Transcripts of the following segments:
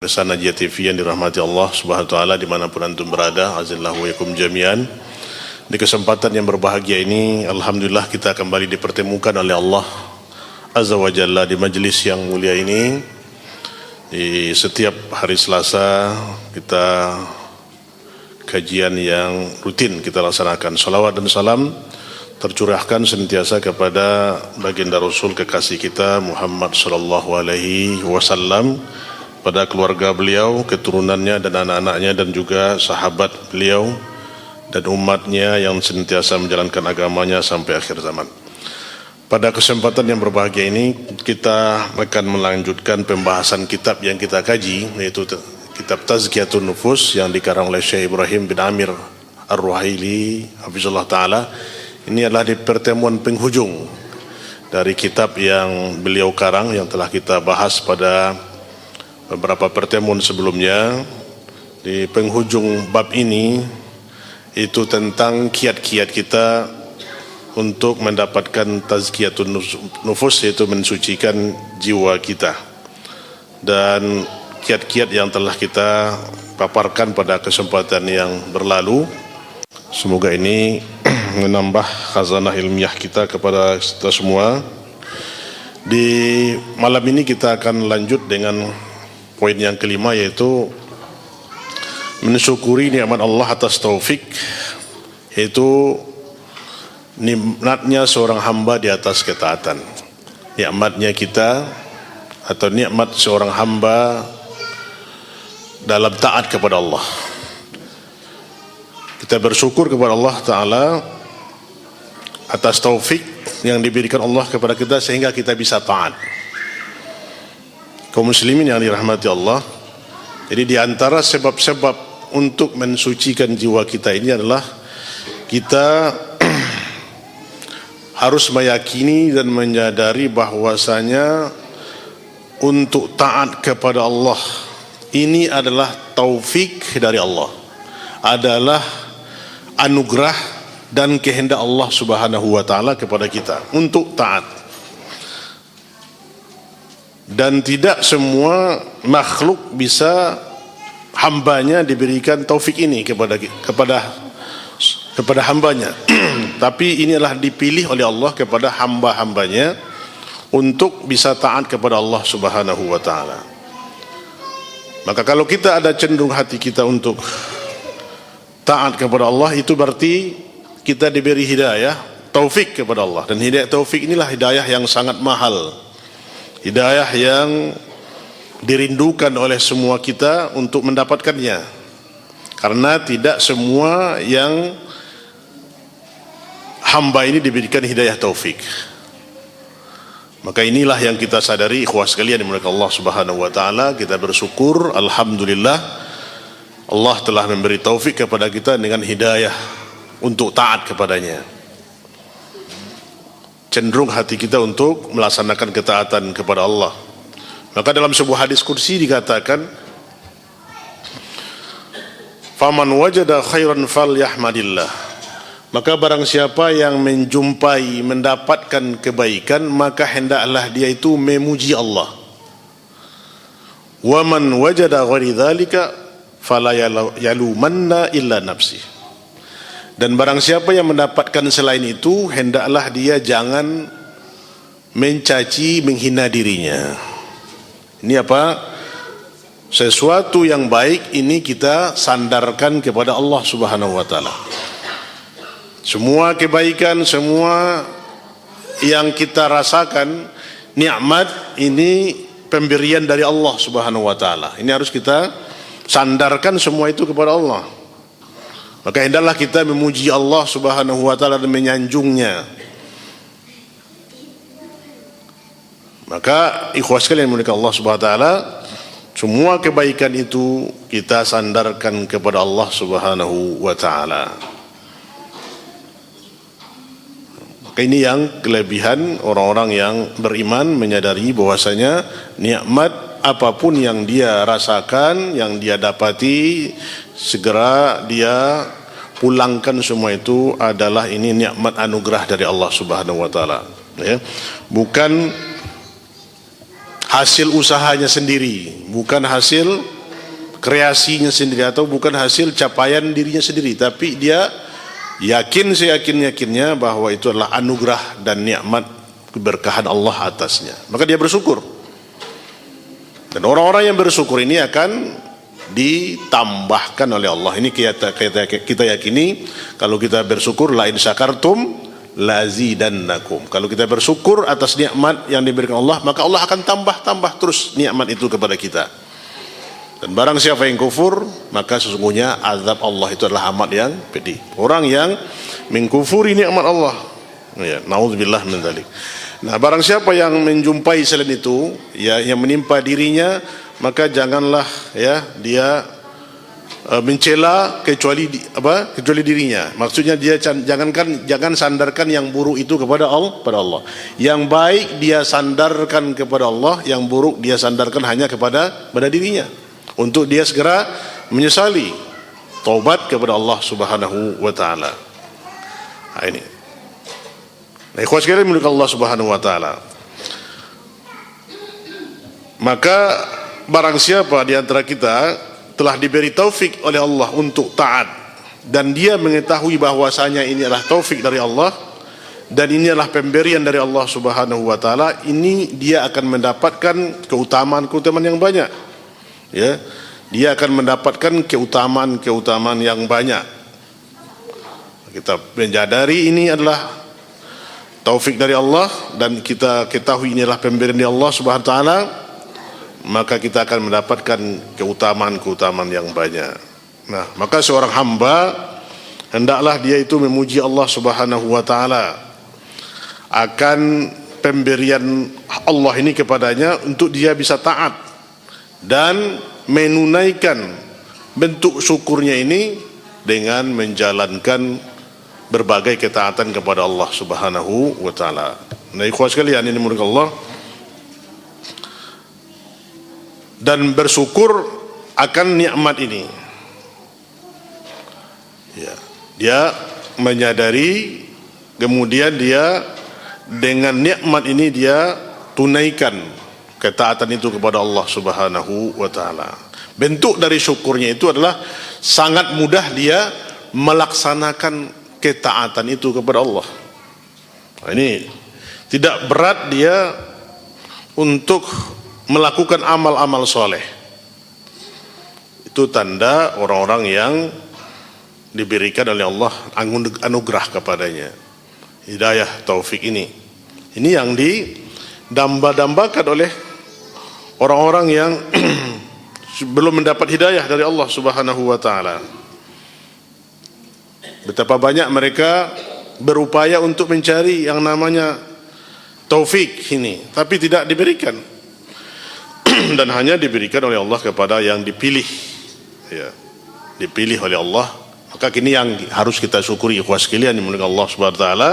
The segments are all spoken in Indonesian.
Pemirsa Najiyah TV yang dirahmati Allah Subhanahu wa taala dimanapun antum berada, azallahu yakum jami'an. Di kesempatan yang berbahagia ini, alhamdulillah kita kembali dipertemukan oleh Allah Azza wa Jalla di majlis yang mulia ini. Di setiap hari Selasa kita kajian yang rutin kita laksanakan. Salawat dan salam tercurahkan senantiasa kepada baginda Rasul kekasih kita Muhammad sallallahu alaihi wasallam, pada keluarga beliau, keturunannya dan anak-anaknya, dan juga sahabat beliau dan umatnya yang senantiasa menjalankan agamanya sampai akhir zaman. Pada kesempatan yang berbahagia ini kita akan melanjutkan pembahasan kitab yang kita kaji, yaitu kitab Tazkiyatun Nufus yang dikarang oleh Syekh Ibrahim bin Amir Ar-Ruhaili hafizallahu taala. Ini adalah di pertemuan penghujung dari kitab yang beliau karang yang telah kita bahas pada beberapa pertemuan sebelumnya. Di penghujung bab ini itu tentang kiat-kiat kita untuk mendapatkan tazkiyatun nufus, yaitu mensucikan jiwa kita, dan kiat-kiat yang telah kita paparkan pada kesempatan yang berlalu. Semoga ini menambah khazanah ilmiah kita kepada kita semua. Di malam ini kita akan lanjut dengan poin yang kelima, yaitu mensyukuri nikmat Allah atas taufik, yaitu nikmatnya seorang hamba di atas ketaatan. Nikmatnya kita atau nikmat seorang hamba dalam taat kepada Allah. Kita bersyukur kepada Allah Ta'ala atas taufik yang diberikan Allah kepada kita sehingga kita bisa taat. Kaum muslimin yang dirahmati Allah, jadi di antara sebab-sebab untuk mensucikan jiwa kita ini adalah kita harus meyakini dan menyadari bahwasanya untuk taat kepada Allah ini adalah taufik dari Allah, adalah anugerah dan kehendak Allah Subhanahu wa taala kepada kita untuk taat. Dan tidak semua makhluk bisa hambanya diberikan taufik ini kepada hambanya. Tapi ini adalah dipilih oleh Allah kepada hamba-hambanya untuk bisa taat kepada Allah Subhanahu wa taala. Maka kalau kita ada cenderung hati kita untuk taat kepada Allah, itu berarti kita diberi hidayah taufik kepada Allah. Dan hidayah taufik inilah hidayah yang sangat mahal, hidayah yang dirindukan oleh semua kita untuk mendapatkannya, karena tidak semua yang hamba ini diberikan hidayah taufik. Maka inilah yang kita sadari, ikhwah sekalian dimuliakan Allah Subhanahu wa taala. Kita bersyukur, alhamdulillah Allah telah memberi taufik kepada kita dengan hidayah untuk taat kepadanya. Cenderung hati kita untuk melaksanakan ketaatan kepada Allah. Maka dalam sebuah hadis kursi dikatakan, faman wajada khairan falyahmadillah, maka barang siapa yang menjumpai, mendapatkan kebaikan, maka hendaklah dia itu memuji Allah. Wa man wajada ghairi dzalika fala yalumanna illa nafsi, dan barang siapa yang mendapatkan selain itu, hendaklah dia jangan mencaci, menghina dirinya. Ini apa? Sesuatu yang baik ini kita sandarkan kepada Allah Subhanahu wa taala. Semua kebaikan, semua yang kita rasakan, nikmat ini pemberian dari Allah Subhanahu wa taala. Ini harus kita sandarkan semua itu kepada Allah. Maka hendaklah kita memuji Allah Subhanahu wa taala dan menyanjungnya. Maka ikhwah sekalian dimuliakan Allah Subhanahu wa taala, semua kebaikan itu kita sandarkan kepada Allah Subhanahu wa taala. Maka ini yang kelebihan orang-orang yang beriman, menyadari bahwasanya nikmat apapun yang dia rasakan, yang dia dapati, segera dia pulangkan semua itu adalah ini nikmat anugerah dari Allah Subhanahu wa taala, ya. Bukan hasil usahanya sendiri, bukan hasil kreasinya sendiri atau bukan hasil capaian dirinya sendiri, tapi dia yakin seyakin-yakinnya bahwa itu adalah anugerah dan nikmat keberkahan Allah atasnya, maka dia bersyukur. Dan orang-orang yang bersyukur ini akan ditambahkan oleh Allah. Ini kita yakini, kalau kita bersyukur, la in syakartum lazidannakum. Kalau kita bersyukur atas nikmat yang diberikan Allah, maka Allah akan tambah terus nikmat itu kepada kita. Dan barang siapa yang kufur, maka sesungguhnya azab Allah itu adalah amat yang pedih. Orang yang mengkufuri nikmat Allah, ya, naudzubillah min dzalik. Nah, barang siapa yang menjumpai selain itu, ya, yang menimpa dirinya, maka janganlah, ya, dia mencela kecuali dirinya. Maksudnya dia jangan sandarkan yang buruk itu kepada Allah. Yang baik dia sandarkan kepada Allah, yang buruk dia sandarkan hanya kepada dirinya, untuk dia segera menyesali, taubat kepada Allah Subhanahu wa taala. Nah, ini. Nah, ikhwan sekalian milik Allah Subhanahu wa taala. Maka barang siapa di antara kita telah diberi taufik oleh Allah untuk taat, dan dia mengetahui bahwasanya ini adalah taufik dari Allah dan ini adalah pemberian dari Allah Subhanahu wa taala, ini dia akan mendapatkan keutamaan yang banyak. Ya, dia akan mendapatkan keutamaan yang banyak. Kita menyadari ini adalah taufik dari Allah dan kita ketahui ini adalah pemberian dari Allah Subhanahu wa taala, maka kita akan mendapatkan keutamaan yang banyak. Nah, maka seorang hamba hendaklah dia itu memuji Allah Subhanahu wa taala akan pemberian Allah ini kepadanya, untuk dia bisa taat dan menunaikan bentuk syukurnya ini dengan menjalankan berbagai ketaatan kepada Allah Subhanahu wa taala. Nah, ikhwan sekalian ini murid Allah, dan bersyukur akan nikmat ini. Ya, dia menyadari, kemudian dia dengan nikmat ini dia tunaikan ketaatan itu kepada Allah Subhanahu wa taala. Bentuk dari syukurnya itu adalah sangat mudah dia melaksanakan ketaatan itu kepada Allah. Nah, ini tidak berat dia untuk melakukan amal-amal soleh. Itu tanda orang-orang yang diberikan oleh Allah anugerah kepadanya, hidayah taufik ini. Ini yang didamba-dambakan oleh orang-orang yang belum mendapat hidayah dari Allah Subhanahu wa taala. Betapa banyak mereka berupaya untuk mencari yang namanya taufik ini, tapi tidak diberikan. Dan hanya diberikan oleh Allah kepada yang dipilih, ya, dipilih oleh Allah. Maka ini yang harus kita syukuri, ikhwas sekalian dimuliakan Allah Subhanahu wa taala,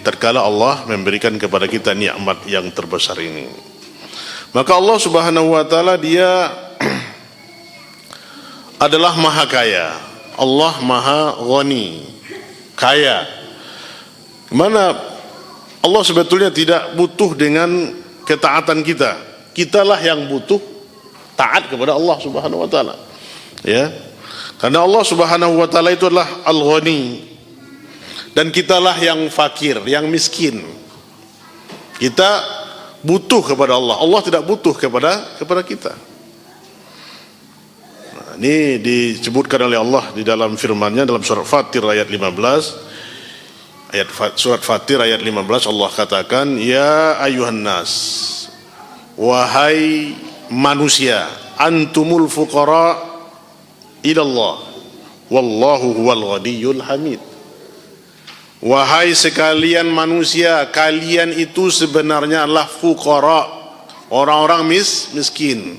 tatkala Allah memberikan kepada kita nikmat yang terbesar ini. Maka Allah Subhanahu wa taala dia adalah maha kaya. Allah maha ghani, kaya. Mana Allah sebetulnya tidak butuh dengan ketaatan kita. Kitalah yang butuh taat kepada Allah Subhanahu wa taala. Ya. Karena Allah Subhanahu wa taala itu adalah Al-Ghani, dan kitalah yang fakir, yang miskin. Kita butuh kepada Allah. Allah tidak butuh kepada kita. Nah, ini disebutkan oleh Allah di dalam firman-Nya dalam surat Fatir ayat 15. Surat Fatir ayat 15 Allah katakan, ya ayuhan nas, wahai manusia, antumul fuqara ilallah wallahu huwal ghaniyyul hamid. Wahai sekalian manusia, kalian itu sebenarnya adalah fuqara, orang-orang miskin.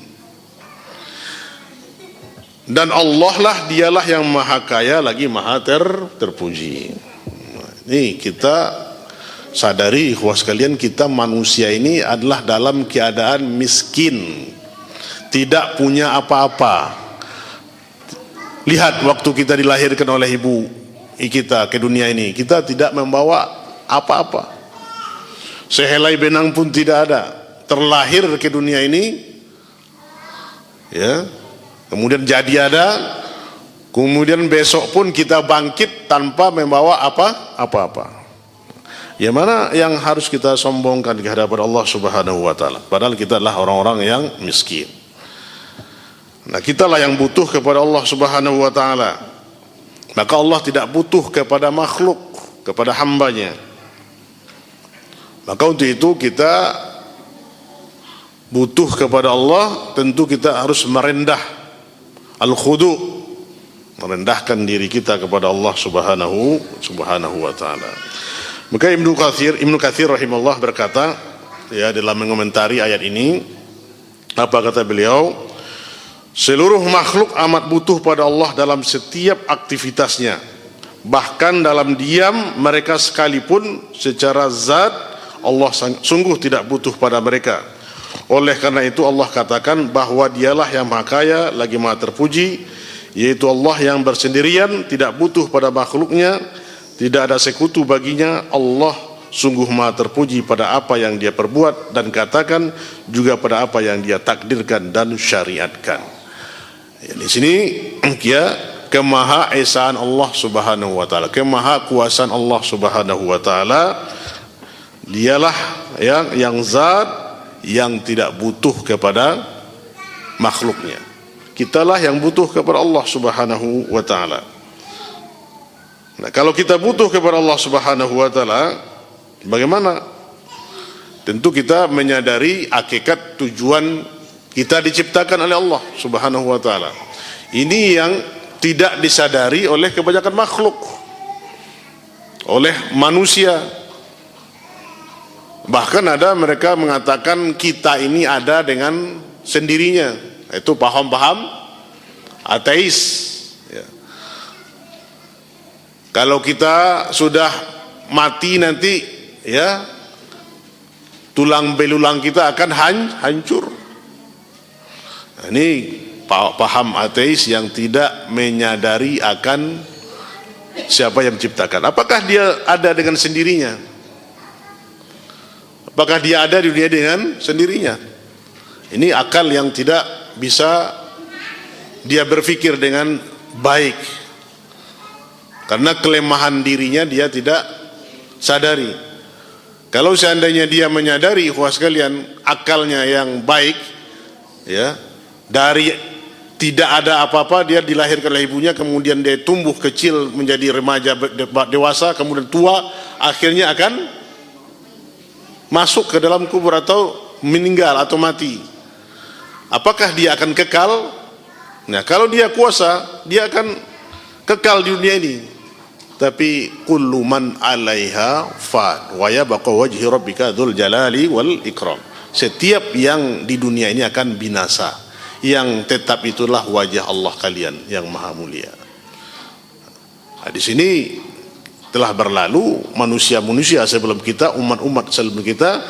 Dan Allah lah, dialah yang maha kaya lagi maha terpuji. Ini kita sadari, ikhwah sekalian, kita manusia ini adalah dalam keadaan miskin, tidak punya apa-apa. Lihat waktu kita dilahirkan oleh ibu kita ke dunia ini, kita tidak membawa apa-apa, sehelai benang pun tidak ada. Terlahir ke dunia ini, ya, kemudian jadi ada, kemudian besok pun kita bangkit tanpa membawa apa-apa. Yang mana yang harus kita sombongkan di hadapan Allah Subhanahu wa taala? Padahal kita adalah orang-orang yang miskin. Nah, kitalah yang butuh kepada Allah Subhanahu wa taala. Maka Allah tidak butuh kepada makhluk, kepada hambanya. Maka untuk itu kita butuh kepada Allah, tentu kita harus merendah, al-khudu', merendahkan diri kita kepada Allah Subhanahu wa taala. Maka Ibnu Katsir rahimahullah berkata, ya, dalam mengomentari ayat ini, apa kata beliau? Seluruh makhluk amat butuh pada Allah dalam setiap aktivitasnya. Bahkan dalam diam mereka sekalipun secara zat Allah sungguh tidak butuh pada mereka. Oleh karena itu Allah katakan bahwa dialah yang maha kaya lagi maha terpuji, yaitu Allah yang bersendirian, tidak butuh pada makhluknya, tidak ada sekutu baginya. Allah sungguh maha terpuji pada apa yang dia perbuat dan katakan, juga pada apa yang dia takdirkan dan syariatkan. Ya, di sini ya, kemahaesaan Allah Subhanahu wa taala, kemahakuasaan Allah Subhanahu wa taala, dialah yang zat yang tidak butuh kepada makhluknya. Kitalah yang butuh kepada Allah Subhanahu wa taala. Nah, kalau kita butuh kepada Allah Subhanahu wa taala, bagaimana? Tentu kita menyadari hakikat tujuan kita diciptakan oleh Allah Subhanahu wa taala. Ini yang tidak disadari oleh kebanyakan makhluk, oleh manusia. Bahkan ada mereka mengatakan kita ini ada dengan sendirinya. Itu paham-paham ateis. Kalau kita sudah mati nanti, ya, tulang belulang kita akan hancur. Nah, ini paham ateis yang tidak menyadari akan siapa yang menciptakan. Apakah dia ada dengan sendirinya? Apakah dia ada di dunia dengan sendirinya? Ini akal yang tidak bisa dia berpikir dengan baik. Karena kelemahan dirinya dia tidak sadari. Kalau seandainya dia menyadari, ikhwas sekalian, akalnya yang baik, ya, dari tidak ada apa-apa dia dilahirkan oleh ibunya, kemudian dia tumbuh kecil menjadi remaja dewasa, kemudian tua, akhirnya akan masuk ke dalam kubur atau meninggal atau mati. Apakah dia akan kekal? Nah, kalau dia kuasa, dia akan kekal di dunia ini. Tapi kullu man 'alaiha fan wa yabqa wajhi rabbika dzul jalali wal ikram. Setiap yang di dunia ini akan binasa, yang tetap itulah wajah Allah kalian yang maha mulia. Nah, di sini telah berlalu manusia-manusia sebelum kita, umat-umat sebelum kita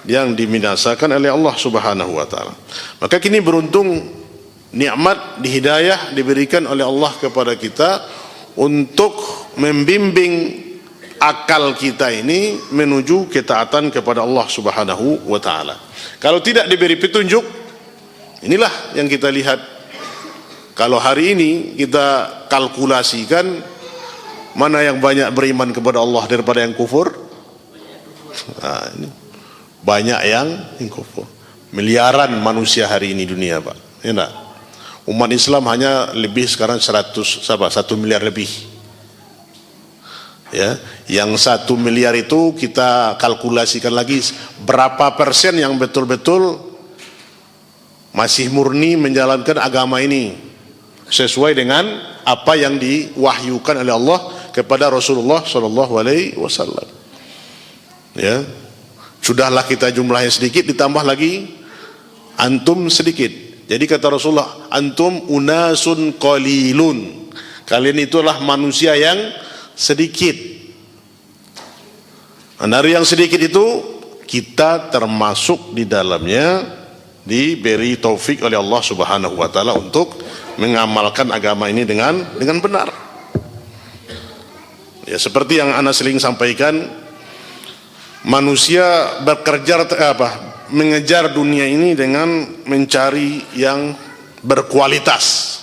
yang dibinasakan oleh Allah Subhanahu wa taala. Maka kini beruntung nikmat hidayah diberikan oleh Allah kepada kita untuk membimbing akal kita ini menuju ketaatan kepada Allah Subhanahu wa taala. Kalau tidak diberi petunjuk, inilah yang kita lihat. Kalau hari ini kita kalkulasikan mana yang banyak beriman kepada Allah daripada yang kufur? Nah, ini banyak yang kufur. Miliaran manusia hari ini dunia, Pak. Ya enggak? Umat Islam hanya lebih sekarang 1 miliar lebih. Ya, yang 1 miliar itu kita kalkulasikan lagi berapa persen yang betul-betul masih murni menjalankan agama ini sesuai dengan apa yang diwahyukan oleh Allah kepada Rasulullah Shallallahu Alaihi Wasallam. Ya, sudahlah kita jumlahnya sedikit, ditambah lagi antum sedikit. Jadi kata Rasulullah, antum unasun qalilun. Kalian itulah manusia yang sedikit. Nah, dari yang sedikit itu kita termasuk di dalamnya, diberi taufik oleh Allah Subhanahu wa taala untuk mengamalkan agama ini dengan benar. Ya, seperti yang Ana sering sampaikan, manusia bekerja mengejar dunia ini dengan mencari yang berkualitas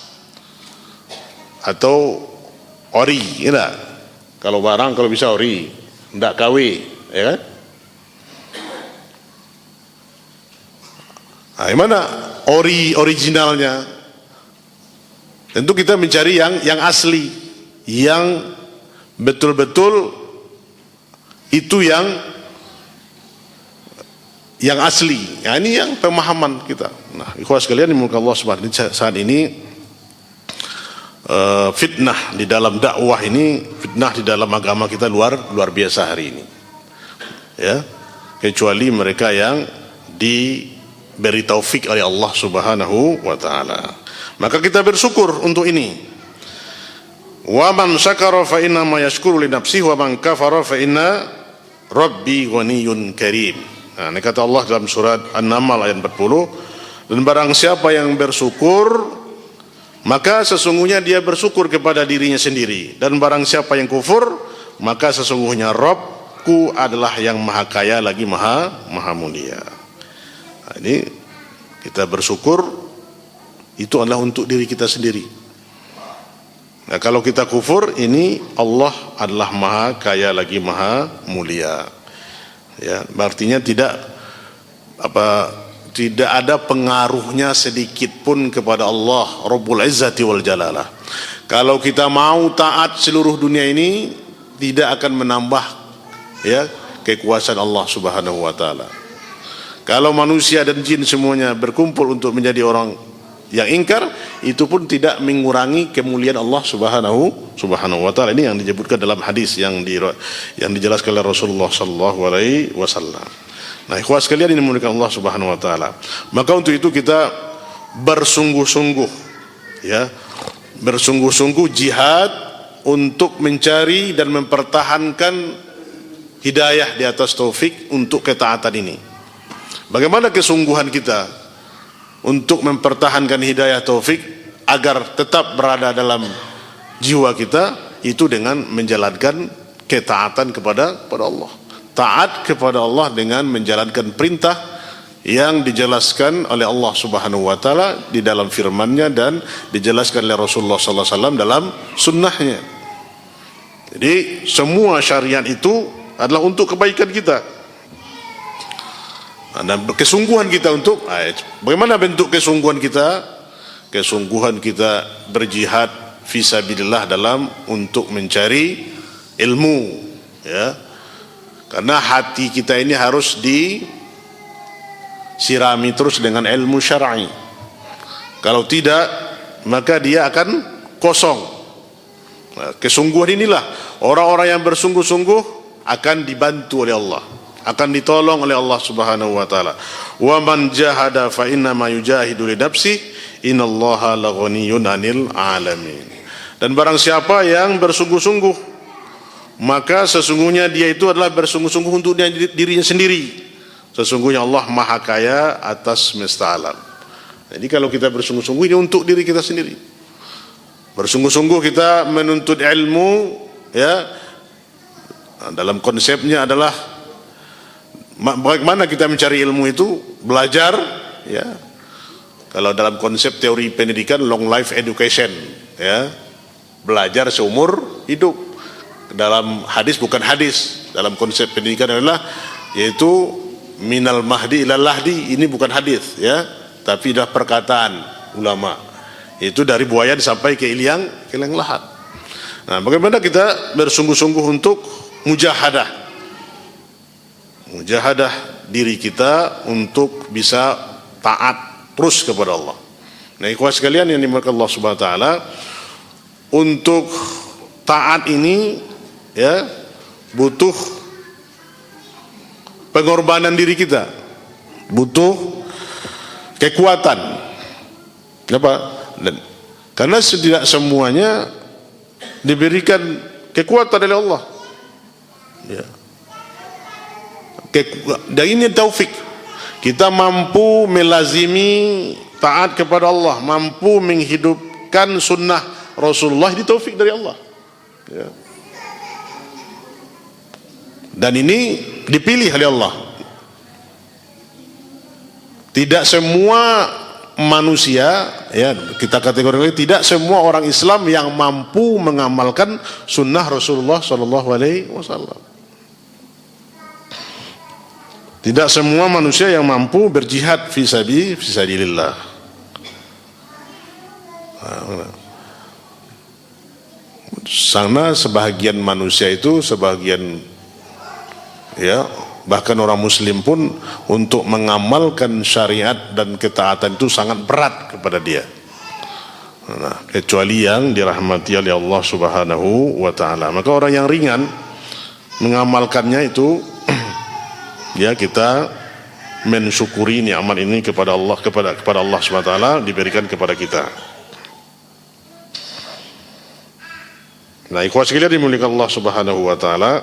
atau ori, ya. Kalau barang kalau bisa ori, tidak KW, ya kan? Nah, mana originalnya? Tentu kita mencari yang asli, yang betul-betul itu yang asli. Nah, ini yang pemahaman kita. Nah, ikhwas sekalian dimulakan Allah Subhanahu wa taala, saat ini fitnah di dalam dakwah ini, fitnah di dalam agama kita luar biasa hari ini. Ya, kecuali mereka yang diberi taufik oleh Allah Subhanahu wa taala. Maka kita bersyukur untuk ini. Wa man syakara fa inna ma yashkuru li nafsihi wa man kafara fa inna rabbi ghaniyyun karim. Nah, ini kata Allah dalam surat An-Naml ayat 40, dan barang siapa yang bersyukur maka sesungguhnya dia bersyukur kepada dirinya sendiri, dan barang siapa yang kufur maka sesungguhnya Rabbku adalah yang maha kaya lagi maha mulia. Nah, ini kita bersyukur itu adalah untuk diri kita sendiri. Nah, kalau kita kufur, ini Allah adalah maha kaya lagi maha mulia. Ya, artinya tidak ada pengaruhnya sedikit pun kepada Allah Rabbul Izzati wal Jalalah. Kalau kita mau taat, seluruh dunia ini tidak akan menambah ya kekuasaan Allah Subhanahu wa taala. Kalau manusia dan jin semuanya berkumpul untuk menjadi orang yang ingkar, itu pun tidak mengurangi kemuliaan Allah Subhanahu wa taala. Ini yang disebutkan dalam hadis yang dijelaskan oleh Rasulullah sallallahu alaihi wasallam. Nah, ikhwas sekalian ini dimuliakan Allah Subhanahu wa taala. Maka untuk itu kita bersungguh-sungguh ya, bersungguh-sungguh jihad untuk mencari dan mempertahankan hidayah di atas taufik untuk ketaatan ini. Bagaimana kesungguhan kita untuk mempertahankan hidayah taufik agar tetap berada dalam jiwa kita? Itu dengan menjalankan ketaatan kepada Allah. Taat kepada Allah dengan menjalankan perintah yang dijelaskan oleh Allah Subhanahu wa taala di dalam firman-Nya dan dijelaskan oleh Rasulullah sallallahu alaihi wasallam dalam sunnahnya. Jadi semua syariat itu adalah untuk kebaikan kita. Dan kesungguhan kita untuk bagaimana bentuk kesungguhan kita? Kesungguhan kita berjihad fisabilillah dalam untuk mencari ilmu, ya. Karena hati kita ini harus disirami terus dengan ilmu syar'i. Kalau tidak, maka dia akan kosong. Nah, kesungguhan inilah orang-orang yang bersungguh-sungguh akan dibantu oleh Allah, akan ditolong oleh Allah Subhanahu wa taala. Wa man jahada fa inna ma yujahidu li nafsihi innallaha laghaniyyun 'anil 'alamin. Dan barang siapa yang bersungguh-sungguh, maka sesungguhnya dia itu adalah bersungguh-sungguh untuk dirinya sendiri. Sesungguhnya Allah maha kaya atas semesta alam. Jadi kalau kita bersungguh-sungguh, ini untuk diri kita sendiri. Bersungguh-sungguh kita menuntut ilmu, ya. Dalam konsepnya adalah bagaimana kita mencari ilmu itu, belajar, ya. Kalau dalam konsep teori pendidikan, long life education, ya, belajar seumur hidup. Dalam hadis bukan hadis, dalam konsep pendidikan adalah yaitu minal mahdi ilal lahdi. Ini bukan hadis, ya, tapi dah perkataan ulama. Itu dari buayan sampai ke liang lahat. Nah, bagaimana kita bersungguh-sungguh untuk mujahadah diri kita untuk bisa taat terus kepada Allah. Nah, ikhwas sekalian yang dimuliakan Allah Subhanahu wa taala, untuk taat ini, ya, butuh pengorbanan diri kita, butuh kekuatan. Kenapa? Karena tidak semuanya diberikan kekuatan oleh Allah, ya. Dan ini taufik. Kita mampu melazimi taat kepada Allah, mampu menghidupkan sunnah Rasulullah, di taufik dari Allah, ya. Dan ini dipilih oleh Allah. Tidak semua manusia, ya kita kategorikan tidak semua orang Islam yang mampu mengamalkan sunnah Rasulullah Sallallahu Alaihi Wasallam. Tidak semua manusia yang mampu berjihad fi sabilillah. Sana sebahagian manusia itu, sebagian ya bahkan orang muslim pun untuk mengamalkan syariat dan ketaatan itu sangat berat kepada dia. Nah, kecuali yang dirahmati oleh Allah Subhanahu wa taala. Maka orang yang ringan mengamalkannya itu ya kita mensyukuri nikmat ini kepada Allah, kepada Allah Subhanahu wa taala diberikan kepada kita. Nah, ikhwah sekalian dimuliakan Allah Subhanahu wa taala.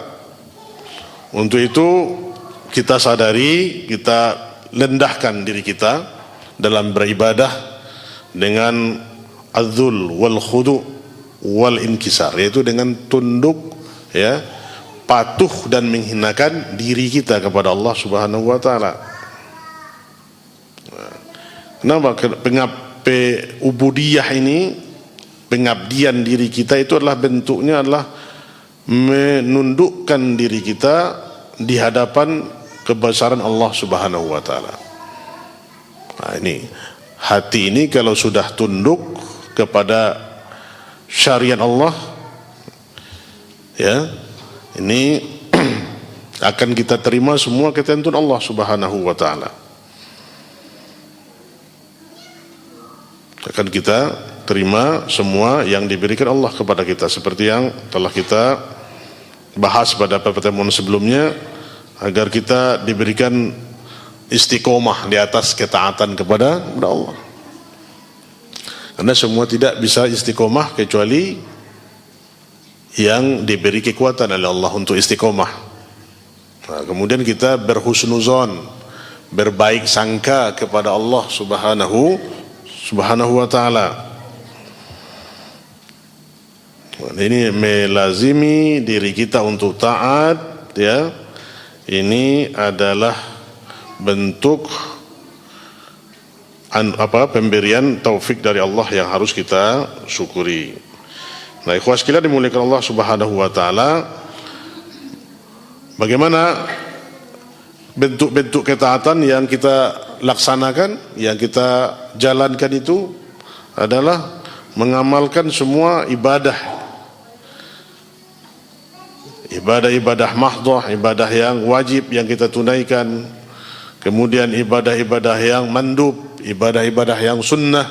Untuk itu kita sadari, kita rendahkan diri kita dalam beribadah dengan adzul wal khudu wal inkisar, yaitu dengan tunduk, ya, patuh dan menghinakan diri kita kepada Allah Subhanahu wa taala. Kenapa ubudiyah ini, pengabdian diri kita itu adalah bentuknya adalah menundukkan diri kita di hadapan kebesaran Allah Subhanahu wa taala. Nah, ini hati ini kalau sudah tunduk kepada syariat Allah, ya, ini akan kita terima semua ketentuan Allah Subhanahu wa taala. Akan kita terima semua yang diberikan Allah kepada kita, seperti yang telah kita bahas pada pertemuan sebelumnya, agar kita diberikan istiqomah di atas ketaatan kepada Allah. Karena semua tidak bisa istiqomah kecuali yang diberi kekuatan oleh Allah untuk istiqomah. Nah, kemudian kita berhusnuzon, berbaik sangka kepada Allah Subhanahu wa taala. Ini melazimi diri kita untuk taat, ya. Ini adalah bentuk pemberian taufik dari Allah yang harus kita syukuri. Nah, ikhwah sekalian dimuliakan Allah Subhanahu wa taala, bagaimana bentuk-bentuk ketaatan yang kita laksanakan, yang kita jalankan itu adalah mengamalkan semua ibadah mahdhah, ibadah yang wajib yang kita tunaikan, kemudian ibadah-ibadah yang mandub, ibadah-ibadah yang sunnah,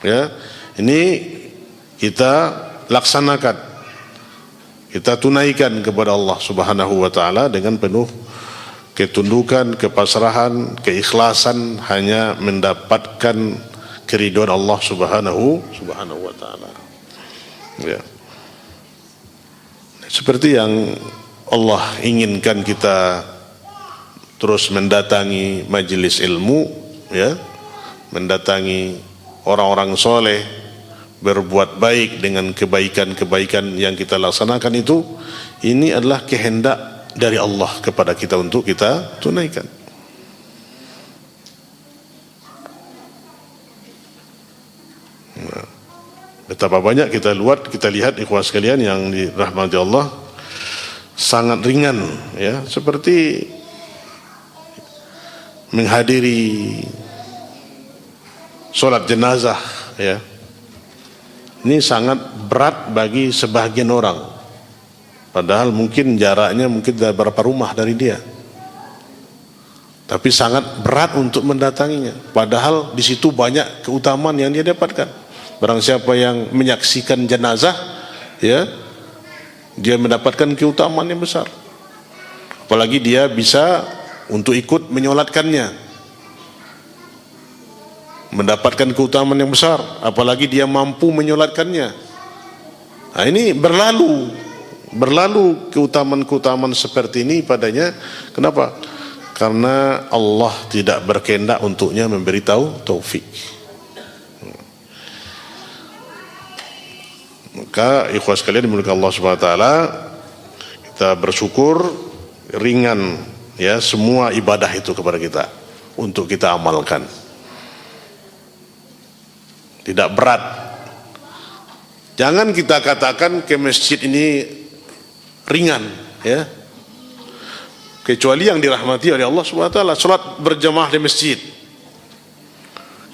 ya, ini kita laksanakan, kita tunaikan kepada Allah Subhanahu wa taala dengan penuh ketundukan, kepasrahan, keikhlasan, hanya mendapatkan keridhaan Allah Subhanahu wa taala, ya. Seperti yang Allah inginkan kita terus mendatangi majelis ilmu, ya, mendatangi orang-orang soleh, berbuat baik dengan kebaikan-kebaikan yang kita laksanakan itu, ini adalah kehendak dari Allah kepada kita untuk kita tunaikan. Nah, betapa banyak kita lihat ikhwas sekalian yang dirahmati Allah, sangat ringan, ya, seperti menghadiri sholat jenazah, ya. Ini sangat berat bagi sebagian orang, padahal mungkin jaraknya mungkin beberapa rumah dari dia, tapi sangat berat untuk mendatanginya, padahal di situ banyak keutamaan yang dia dapatkan. Barang siapa yang menyaksikan jenazah, ya, dia mendapatkan keutamaan yang besar. Apalagi dia bisa untuk ikut menyolatkannya, mendapatkan keutamaan yang besar. Apalagi dia mampu menyolatkannya. Nah, ini berlalu keutamaan-keutamaan seperti ini padanya. Kenapa? Karena Allah tidak berkehendak untuknya memberitahu taufik. Maka ikhwas sekalian dimuliakan Allah Subhanahu wa taala, kita bersyukur ringan, ya, semua ibadah itu kepada kita untuk kita amalkan. tidak berat. Jangan kita katakan ke masjid ini ringan, ya. Kecuali yang dirahmati oleh Allah Subhanahu wa taala, salat berjamaah di masjid.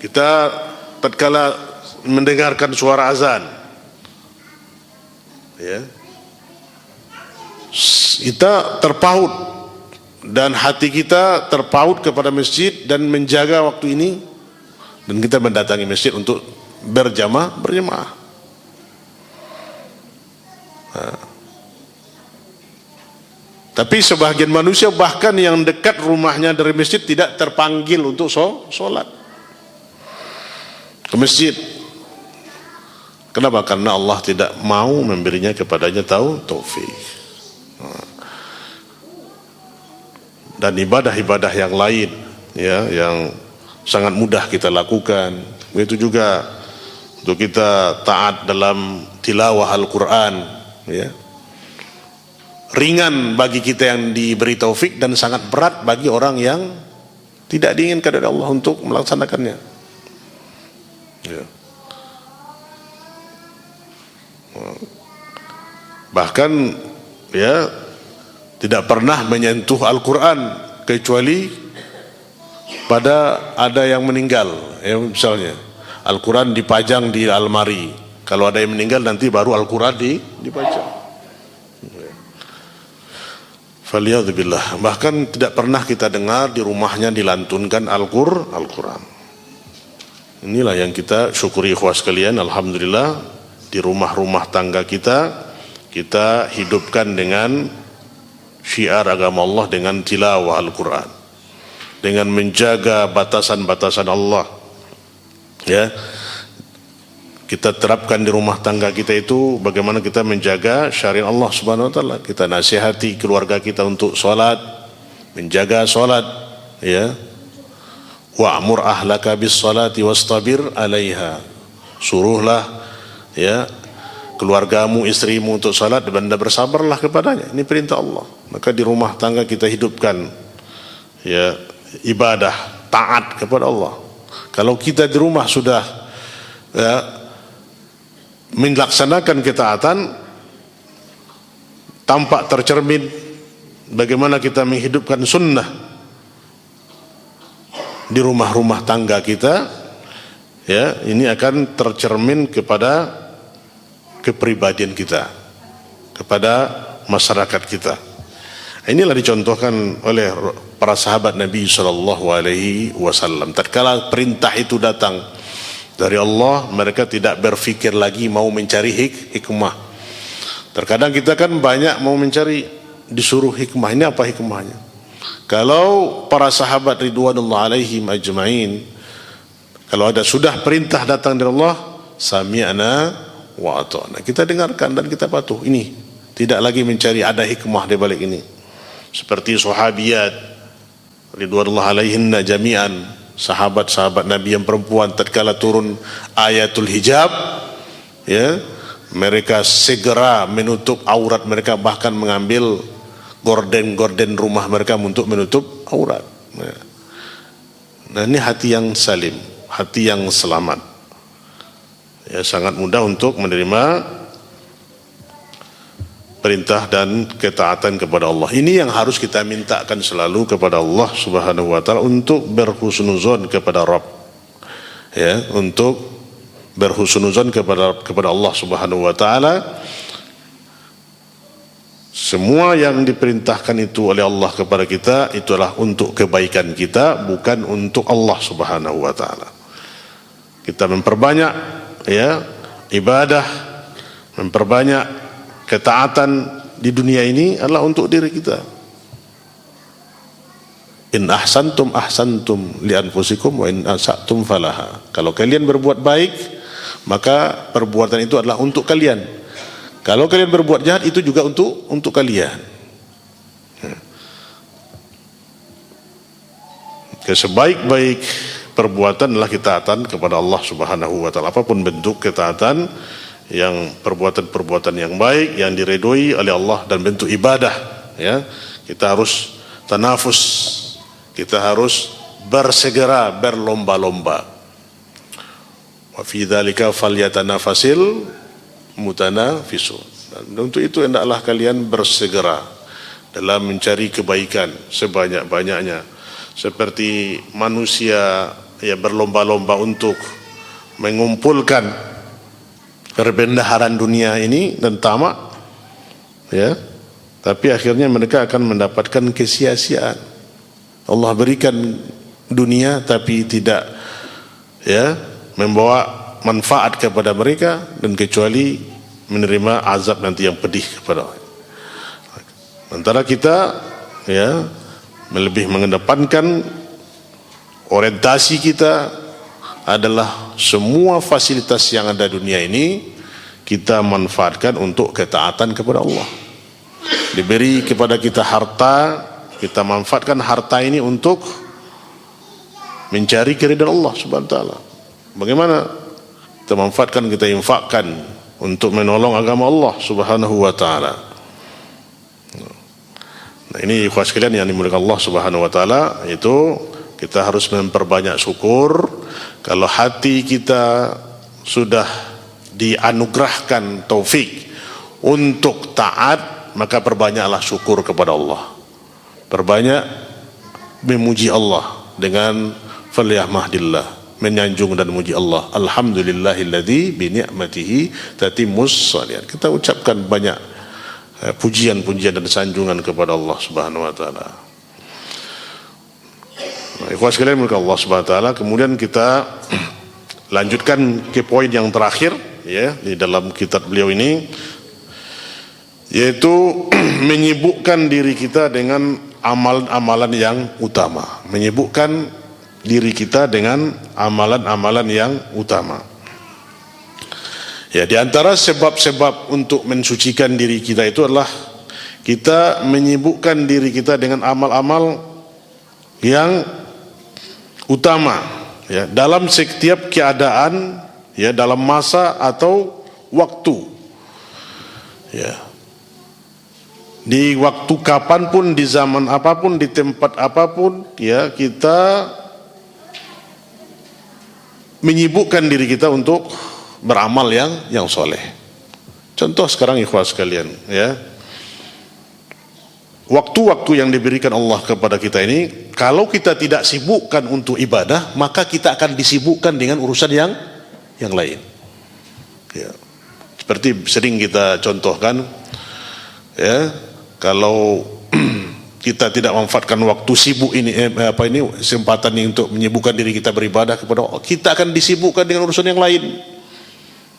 Kita tatkala mendengarkan suara azan, ya, kita terpaut dan hati kita terpaut kepada masjid dan menjaga waktu ini, dan kita mendatangi masjid untuk berjamaah. Tapi sebagian manusia bahkan yang dekat rumahnya dari masjid tidak terpanggil untuk sholat ke masjid. Kenapa? Karena Allah tidak mau memberinya kepadanya taufik. Dan ibadah-ibadah yang lain, ya, yang sangat mudah kita lakukan, itu juga untuk kita taat dalam tilawah Al-Quran, ya, ringan bagi kita yang diberi taufik dan sangat berat bagi orang yang tidak diinginkan oleh Allah untuk melaksanakannya, ya. Bahkan, ya, tidak pernah menyentuh Al-Quran kecuali pada ada yang meninggal, ya, misalnya Al-Quran dipajang di almari, kalau ada yang meninggal nanti baru Al-Quran dipajang. Faliyadzubillah. Bahkan tidak pernah kita dengar di rumahnya dilantunkan Al-Quran. Inilah yang kita syukuri ikhwas sekalian. Alhamdulillah di rumah-rumah tangga kita hidupkan dengan syiar agama Allah, dengan tilawah Al-Quran, dengan menjaga batasan-batasan Allah, ya. Kita terapkan di rumah tangga kita itu bagaimana kita menjaga syariat Allah Subhanahu wa taala. Kita nasihati keluarga kita untuk salat, menjaga salat, ya. Wa'mur ahlaka bis salati wastabir 'alaiha. Suruhlah, ya, keluargamu, istrimu untuk salat dan bersabarlah kepadanya. Ini perintah Allah. Maka di rumah tangga kita hidupkan, ya, ibadah, taat kepada Allah. Kalau kita di rumah sudah, ya, melaksanakan ketaatan, tampak tercermin bagaimana kita menghidupkan sunnah di rumah-rumah tangga kita, ya, ini akan tercermin kepada kepribadian kita, kepada masyarakat kita. Inilah dicontohkan oleh para sahabat Nabi SAW. Tatkala perintah itu datang dari Allah, mereka tidak berfikir lagi mau mencari hikmah. Terkadang kita kan banyak mau mencari, disuruh hikmah. Ini apa hikmahnya? Kalau para sahabat ridwanullah alaihim ajma'in, kalau ada sudah perintah datang dari Allah, sami'na wa ata'na, kita dengarkan dan kita patuh. Ini tidak lagi mencari ada hikmah di balik ini. Seperti sahabiyat ridwanullah alaihinna jami'an, sahabat-sahabat Nabi yang perempuan, tatkala turun ayatul hijab, ya, mereka segera menutup aurat mereka, bahkan mengambil gorden-gorden rumah mereka untuk menutup aurat. Nah, ini hati yang salim, hati yang selamat, ya, sangat mudah untuk menerima perintah dan ketaatan kepada Allah. Ini yang harus kita mintakan selalu kepada Allah Subhanahu wa taala, untuk berhusnuzon kepada Rabb, ya, untuk berhusnuzon kepada Allah Subhanahu wa taala. Semua yang diperintahkan itu oleh Allah kepada kita itulah untuk kebaikan kita, bukan untuk Allah Subhanahu wa taala. Kita memperbanyak, ya, ibadah, memperbanyak ketaatan di dunia ini adalah untuk diri kita. In ahsantum ahsantum li anfusikum wa in asatum falaha. Kalau kalian berbuat baik, maka perbuatan itu adalah untuk kalian. Kalau kalian berbuat jahat, itu juga untuk kalian. Sebaik-baik perbuatan adalah ketaatan kepada Allah Subhanahu wa taala. Apapun bentuk ketaatan, yang perbuatan-perbuatan yang baik yang diridhoi oleh Allah dan bentuk ibadah, ya, kita harus tanafus, kita harus bersegera, berlomba-lomba. Wa fi dzalika falyatanafasil mutanafisun. Dan untuk itu hendaklah kalian bersegera dalam mencari kebaikan sebanyak-banyaknya. Seperti manusia yang berlomba-lomba untuk mengumpulkan kebendaharaan dunia ini dan tamak, ya, tapi akhirnya mereka akan mendapatkan kesia-siaan. Allah berikan dunia tapi tidak, ya, membawa manfaat kepada mereka, dan kecuali menerima azab nanti yang pedih kepada mereka. Sementara kita, ya, lebih mengedepankan orientasi kita adalah semua fasilitas yang ada dunia ini kita manfaatkan untuk ketaatan kepada Allah. Diberi kepada kita harta, kita manfaatkan harta ini untuk mencari keridhaan Allah Subhanahu wa taala. Bagaimana kita manfaatkan, kita infakkan untuk menolong agama Allah Subhanahu wa taala. Nah, ini ikhwas sekalian yang dimulakan Allah Subhanahu wa taala, itu kita harus memperbanyak syukur. Kalau hati kita sudah dianugerahkan taufik untuk taat, maka perbanyaklah syukur kepada Allah. Perbanyak memuji Allah dengan falyahmadillah, menyanjung dan memuji Allah. Alhamdulillahilladzi bi ni'matihi tatimmus shalihat. Kita ucapkan banyak pujian-pujian dan sanjungan kepada Allah Subhanahu wa taala. Ikhwas sekalian milik Allah Subhanahu wa taala, kemudian kita lanjutkan ke poin yang terakhir, ya, di dalam kitab beliau ini, yaitu menyibukkan diri kita dengan amalan-amalan yang utama. Menyibukkan diri kita dengan amalan-amalan yang utama. Ya, di antara sebab-sebab untuk mensucikan diri kita itu adalah kita menyibukkan diri kita dengan amal-amal yang utama, ya, dalam setiap keadaan, ya, dalam masa atau waktu, ya, di waktu kapanpun, di zaman apapun, di tempat apapun, ya, kita menyibukkan diri kita untuk beramal yang soleh. Contoh sekarang ikhwas sekalian, ya, waktu-waktu yang diberikan Allah kepada kita ini, kalau kita tidak sibukkan untuk ibadah, maka kita akan disibukkan dengan urusan yang lain. Ya, seperti sering kita contohkan, ya, kalau kita tidak memanfaatkan waktu sibuk ini, kesempatan ini untuk menyibukkan diri kita beribadah kepada Allah, kita akan disibukkan dengan urusan yang lain.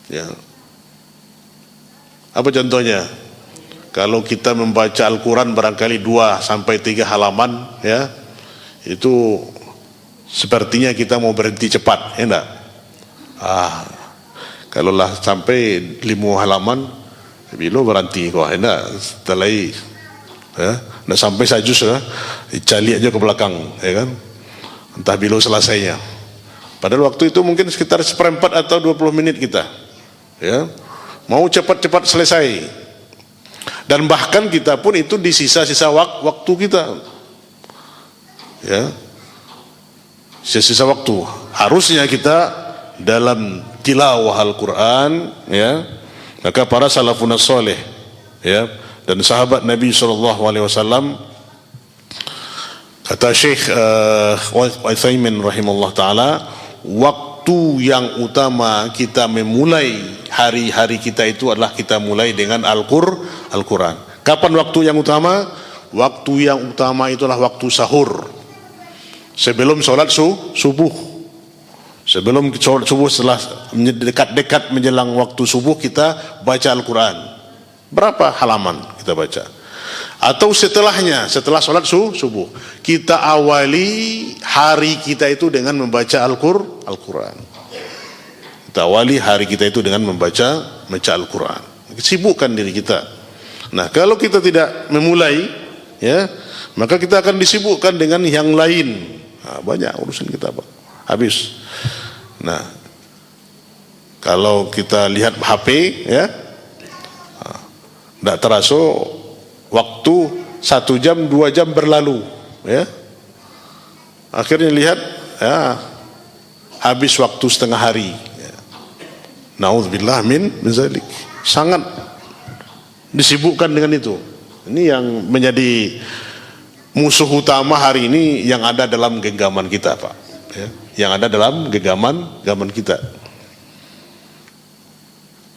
Ya. Apa contohnya? Kalau kita membaca Al-Quran barangkali 2-3 halaman, ya, itu sepertinya kita mau berhenti cepat, ya enggak? Kalau lah sampai 5 halaman, bilo berhenti kok, enggak? Setelah ya, enggak sampai sajus, ya, cali aja ke belakang, ya kan? Entah bilo selesainya. Padahal waktu itu mungkin sekitar 1/4 atau 20 menit kita, ya, mau cepat-cepat selesai. Dan bahkan kita pun itu di sisa-sisa waktu kita, ya, sisa-sisa waktu harusnya kita dalam tilawah Al-Quran, ya. Maka para salafun saleh, ya, dan sahabat Nabi SAW, kata Syekh Utsaimin rahimahullah taala, waktu yang utama kita memulai hari-hari kita itu adalah kita mulai dengan Al-Quran. Kapan waktu yang utama? Waktu yang utama itulah waktu sahur, sebelum sholat subuh. Sebelum sholat subuh, setelah dekat-dekat menjelang waktu subuh, kita baca Al-Quran. Berapa halaman kita baca? Atau setelahnya, setelah sholat subuh, kita awali hari kita itu dengan membaca Al-Quran. Kita awali hari kita itu dengan membaca Al-Quran. Sibukkan diri kita. Nah, kalau kita tidak memulai, ya, maka kita akan disibukkan dengan yang lain. Nah, banyak urusan kita, Pak. Habis. Nah, kalau kita lihat HP, ya, tidak terasa waktu 1 jam 2 jam berlalu, ya. Akhirnya lihat, ya, habis waktu setengah hari, ya. Nauzubillah min zalik. Sangat disibukkan dengan itu. Ini yang menjadi musuh utama hari ini yang ada dalam genggaman kita, Pak. Ya, yang ada dalam genggaman kita.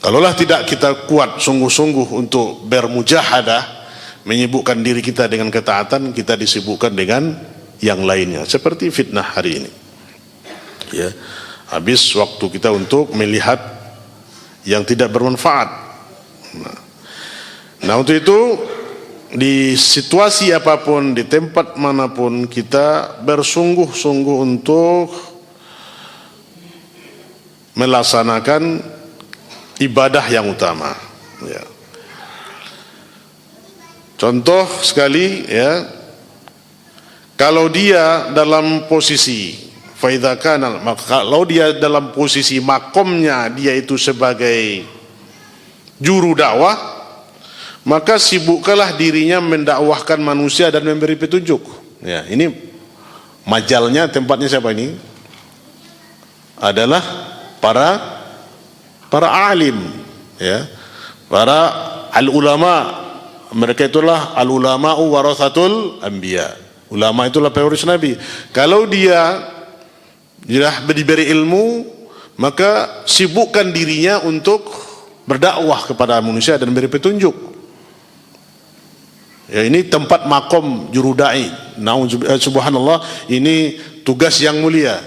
Kalaulah tidak kita kuat sungguh-sungguh untuk bermujahadah, menyibukkan diri kita dengan ketaatan, kita disibukkan dengan yang lainnya. Seperti fitnah hari ini. Ya, habis waktu kita untuk melihat yang tidak bermanfaat. Nah untuk itu, di situasi apapun, di tempat manapun, kita bersungguh-sungguh untuk melaksanakan ibadah yang utama. Ya. Contoh sekali, ya, kalau dia dalam posisi kalau dia dalam posisi makomnya dia itu sebagai juru dakwah, maka sibukkanlah dirinya mendakwahkan manusia dan memberi petunjuk. Ya, ini majalnya, tempatnya siapa ini? Adalah para alim, ya, para al-ulama. Mereka itulah al-ulama'u warathatul anbiya. Ulama itulah pewaris Nabi. Kalau dia diberi ilmu, maka sibukkan dirinya untuk berdakwah kepada manusia dan memberi petunjuk. Ya, ini tempat makom juru dai. Subhanallah, ini tugas yang mulia.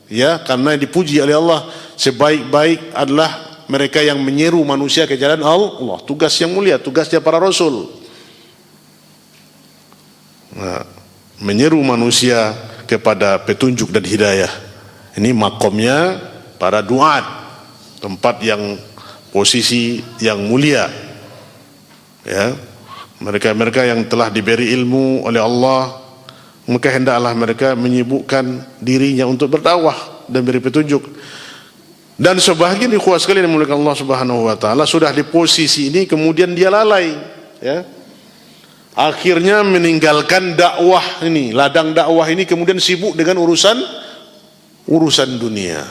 Ya, karena dipuji oleh Allah, sebaik-baik adalah mereka yang menyeru manusia ke jalan Allah. Tugas yang mulia, tugasnya para rasul. Nah, menyeru manusia kepada petunjuk dan hidayah. Ini makomnya para duat, tempat yang posisi yang mulia. Ya, mereka yang telah diberi ilmu oleh Allah, maka hendaklah mereka menyibukkan dirinya untuk berdakwah dan beri petunjuk. Dan sebahagian ikhwah sekalian yang dimuliakan Allah Subhanahu wa taala sudah di posisi ini, kemudian dia lalai, ya. Akhirnya meninggalkan dakwah ini, ladang dakwah ini, kemudian sibuk dengan urusan dunia.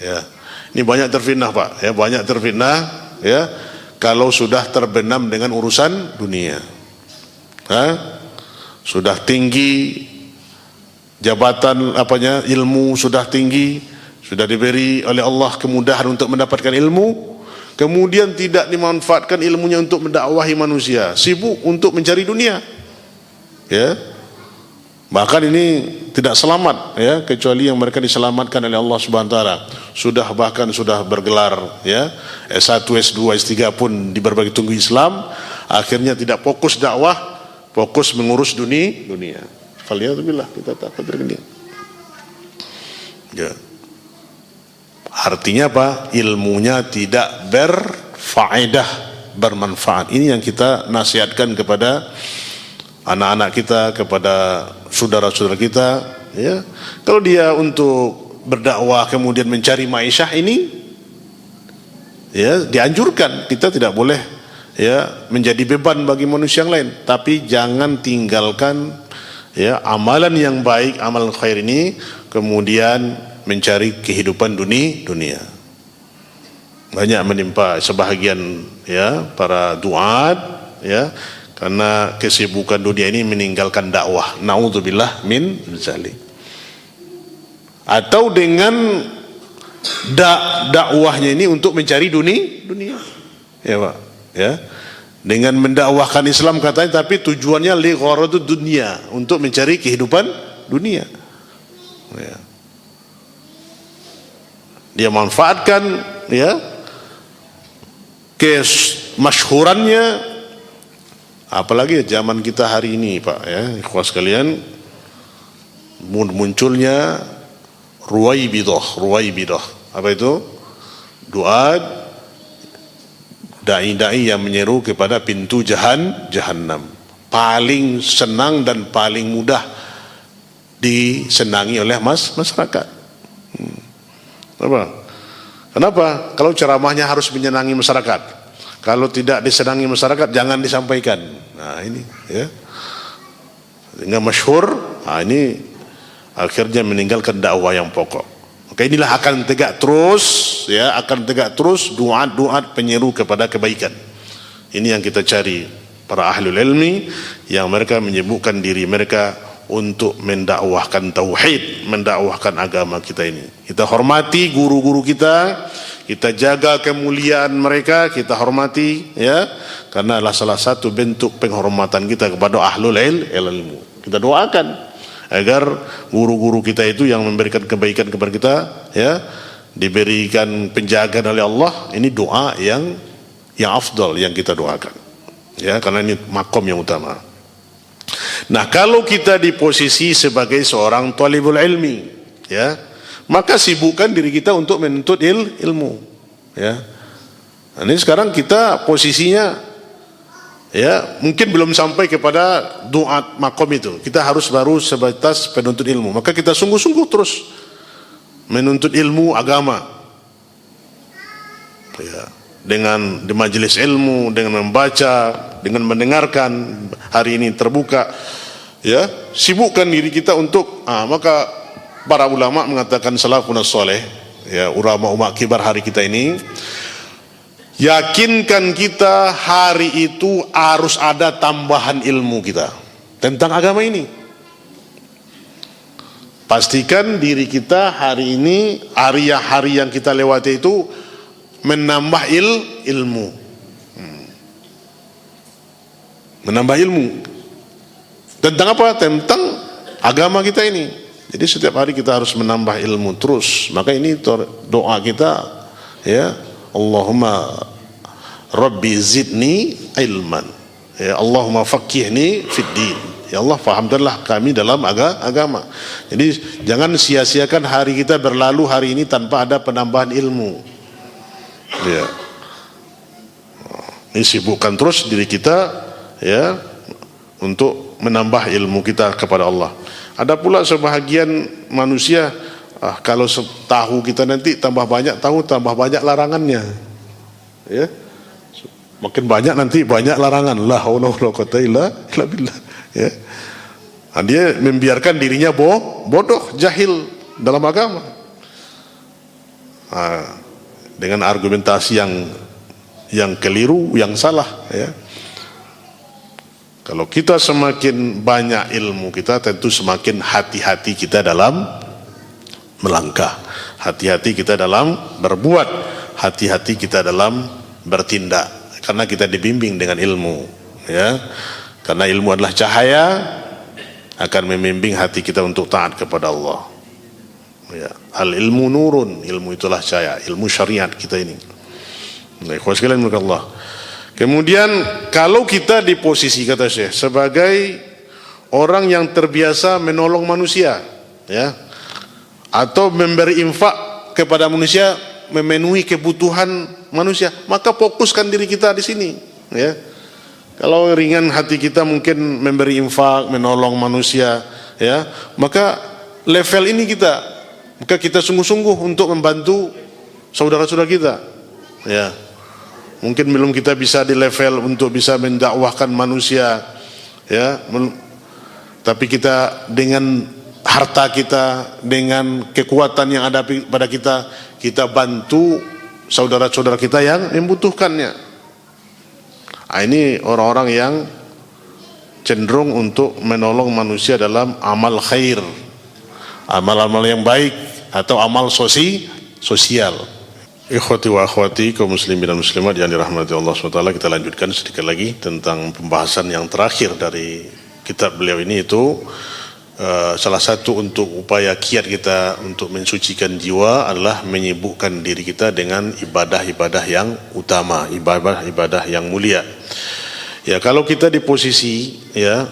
Ya. Ini banyak terfitnah, Pak. Ya, banyak terfitnah, ya, kalau sudah terbenam dengan urusan dunia. Sudah tinggi jabatan ilmu sudah tinggi, sudah diberi oleh Allah kemudahan untuk mendapatkan ilmu, kemudian tidak dimanfaatkan ilmunya untuk mendakwahi manusia, sibuk untuk mencari dunia. Ya. Bahkan ini tidak selamat, ya, kecuali yang mereka diselamatkan oleh Allah Subhanahu wa taala. Bahkan sudah bergelar, ya, S1, S2, S3 pun di berbagai tinggi Islam, akhirnya tidak fokus dakwah, fokus mengurus dunia. Faliyatubillah, kita takut begini. Ya. Artinya apa? Ilmunya tidak berfaedah, bermanfaat. Ini yang kita nasihatkan kepada anak-anak kita, kepada saudara-saudara kita, ya. Kalau dia untuk berdakwah kemudian mencari ma'isyah, ini, ya, dianjurkan. Kita tidak boleh, ya, menjadi beban bagi manusia yang lain, tapi jangan tinggalkan, ya, amalan yang baik, amalan khair ini, kemudian mencari kehidupan dunia. Banyak menimpa sebahagian, ya, para duat, ya, karena kesibukan dunia ini meninggalkan dakwah. Naudzubillah min zalik. Atau dengan dakwahnya ini untuk mencari dunia. Ya, Pak, ya. Dengan mendakwahkan Islam katanya, tapi tujuannya li gharadud dunia, untuk mencari kehidupan dunia. Ya. Dia manfaatkan, ya, kemasyhurannya. Apalagi zaman kita hari ini, Pak, ya, ikhwas sekalian, munculnya ruwaibidah. Apa itu? Duat, dai-dai yang menyeru kepada pintu jahannam. Paling senang dan paling mudah disenangi oleh masyarakat. Kenapa? Kalau ceramahnya harus menyenangi masyarakat. Kalau tidak disenangi masyarakat, jangan disampaikan. Nah ini, ya, dengan masyhur, nah ini akhirnya meninggalkan dakwah yang pokok. Maka inilah akan tegak terus, ya, akan tegak terus doa-doa penyeru kepada kebaikan. Ini yang kita cari para ahlul ilmi, yang mereka menyibukkan diri mereka untuk mendakwahkan tauhid, mendakwahkan agama kita ini. Kita hormati guru-guru kita jaga kemuliaan mereka, kita hormati, ya, karena adalah salah satu bentuk penghormatan kita kepada ahlul ilmu. Kita doakan agar guru-guru kita itu yang memberikan kebaikan kepada kita, ya, diberikan penjagaan oleh Allah. Ini doa yang afdal yang kita doakan, ya, karena ini makom yang utama. Nah, kalau kita di posisi sebagai seorang talibul ilmi, ya, maka sibukkan diri kita untuk menuntut ilmu, ya. Nah, ini sekarang kita posisinya, ya, mungkin belum sampai kepada doa makom itu. Kita harus baru sebatas penuntut ilmu. Maka kita sungguh-sungguh terus menuntut ilmu agama, ya, dengan di majelis ilmu, dengan membaca, dengan mendengarkan. Hari ini terbuka, ya, sibukkan diri kita untuk maka para ulama mengatakan salafun saleh, ya, ulama kibar hari kita ini, yakinkan kita hari itu harus ada tambahan ilmu kita tentang agama ini. Pastikan diri kita hari ini, hari yang kita lewati itu menambah ilmu. Menambah ilmu tentang apa? Tentang agama kita ini. Jadi setiap hari kita harus menambah ilmu terus. Maka ini doa kita, ya, Allahumma Rabbi zidni ilman, ya, Allahumma faqihni fid din. Ya Allah, fahamkanlah kami dalam agama. Jadi jangan sia-siakan hari kita berlalu hari ini tanpa ada penambahan ilmu, ya. Ini sibukkan terus diri kita, ya, untuk menambah ilmu kita kepada Allah. Ada pula sebahagian manusia, kalau tahu kita nanti tambah banyak tahu, tambah banyak larangannya, ya. Makin banyak nanti banyak larangan. La haula wala quwwata illa billah, ya. Nah, dia membiarkan dirinya bodoh, jahil dalam agama. Nah, dengan argumentasi yang keliru, yang salah, ya. Kalau kita semakin banyak ilmu kita, tentu semakin hati-hati kita dalam melangkah, hati-hati kita dalam berbuat, hati-hati kita dalam bertindak, karena kita dibimbing dengan ilmu, ya. Karena ilmu adalah cahaya, akan membimbing hati kita untuk taat kepada Allah, ya. Al ilmu nurun, ilmu itulah cahaya, ilmu syariat kita ini. Nah, ikhwan sekalian Allah. Kemudian kalau kita di posisi, kata Syekh, sebagai orang yang terbiasa menolong manusia, ya, atau memberi infak kepada manusia, memenuhi kebutuhan manusia, maka fokuskan diri kita di sini, ya. Kalau ringan hati kita mungkin memberi infak, menolong manusia, ya, maka level ini maka kita sungguh-sungguh untuk membantu saudara-saudara kita, ya. Mungkin belum kita bisa di level untuk bisa mendakwahkan manusia, ya, tapi kita dengan harta kita, dengan kekuatan yang ada pada kita bantu saudara-saudara kita yang membutuhkannya. Nah, ini orang-orang yang cenderung untuk menolong manusia dalam amal khair, amal-amal yang baik, atau amal sosial. Ikhwati wa akhwati kaum muslimin dan muslimat yang dirahmati Allah SWT, kita lanjutkan sedikit lagi tentang pembahasan yang terakhir dari kitab beliau ini, itu salah satu untuk upaya kiat kita untuk mensucikan jiwa adalah menyibukkan diri kita dengan ibadah-ibadah yang utama, ibadah-ibadah yang mulia. Ya, kalau kita di posisi, ya,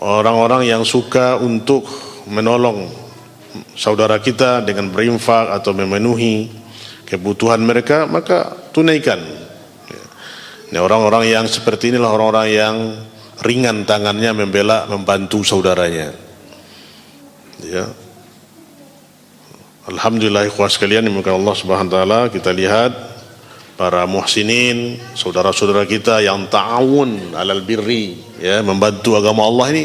orang-orang yang suka untuk menolong saudara kita dengan berinfak atau memenuhi kebutuhan mereka, maka tunaikan. Ini orang-orang yang seperti inilah orang-orang yang ringan tangannya membela, membantu saudaranya, ya. Alhamdulillah ikhwas sekalian, dimuliakan Allah Subhanahu wa taala, kita lihat para muhsinin, saudara-saudara kita yang ta'awun alal birri, ya, membantu agama Allah ini,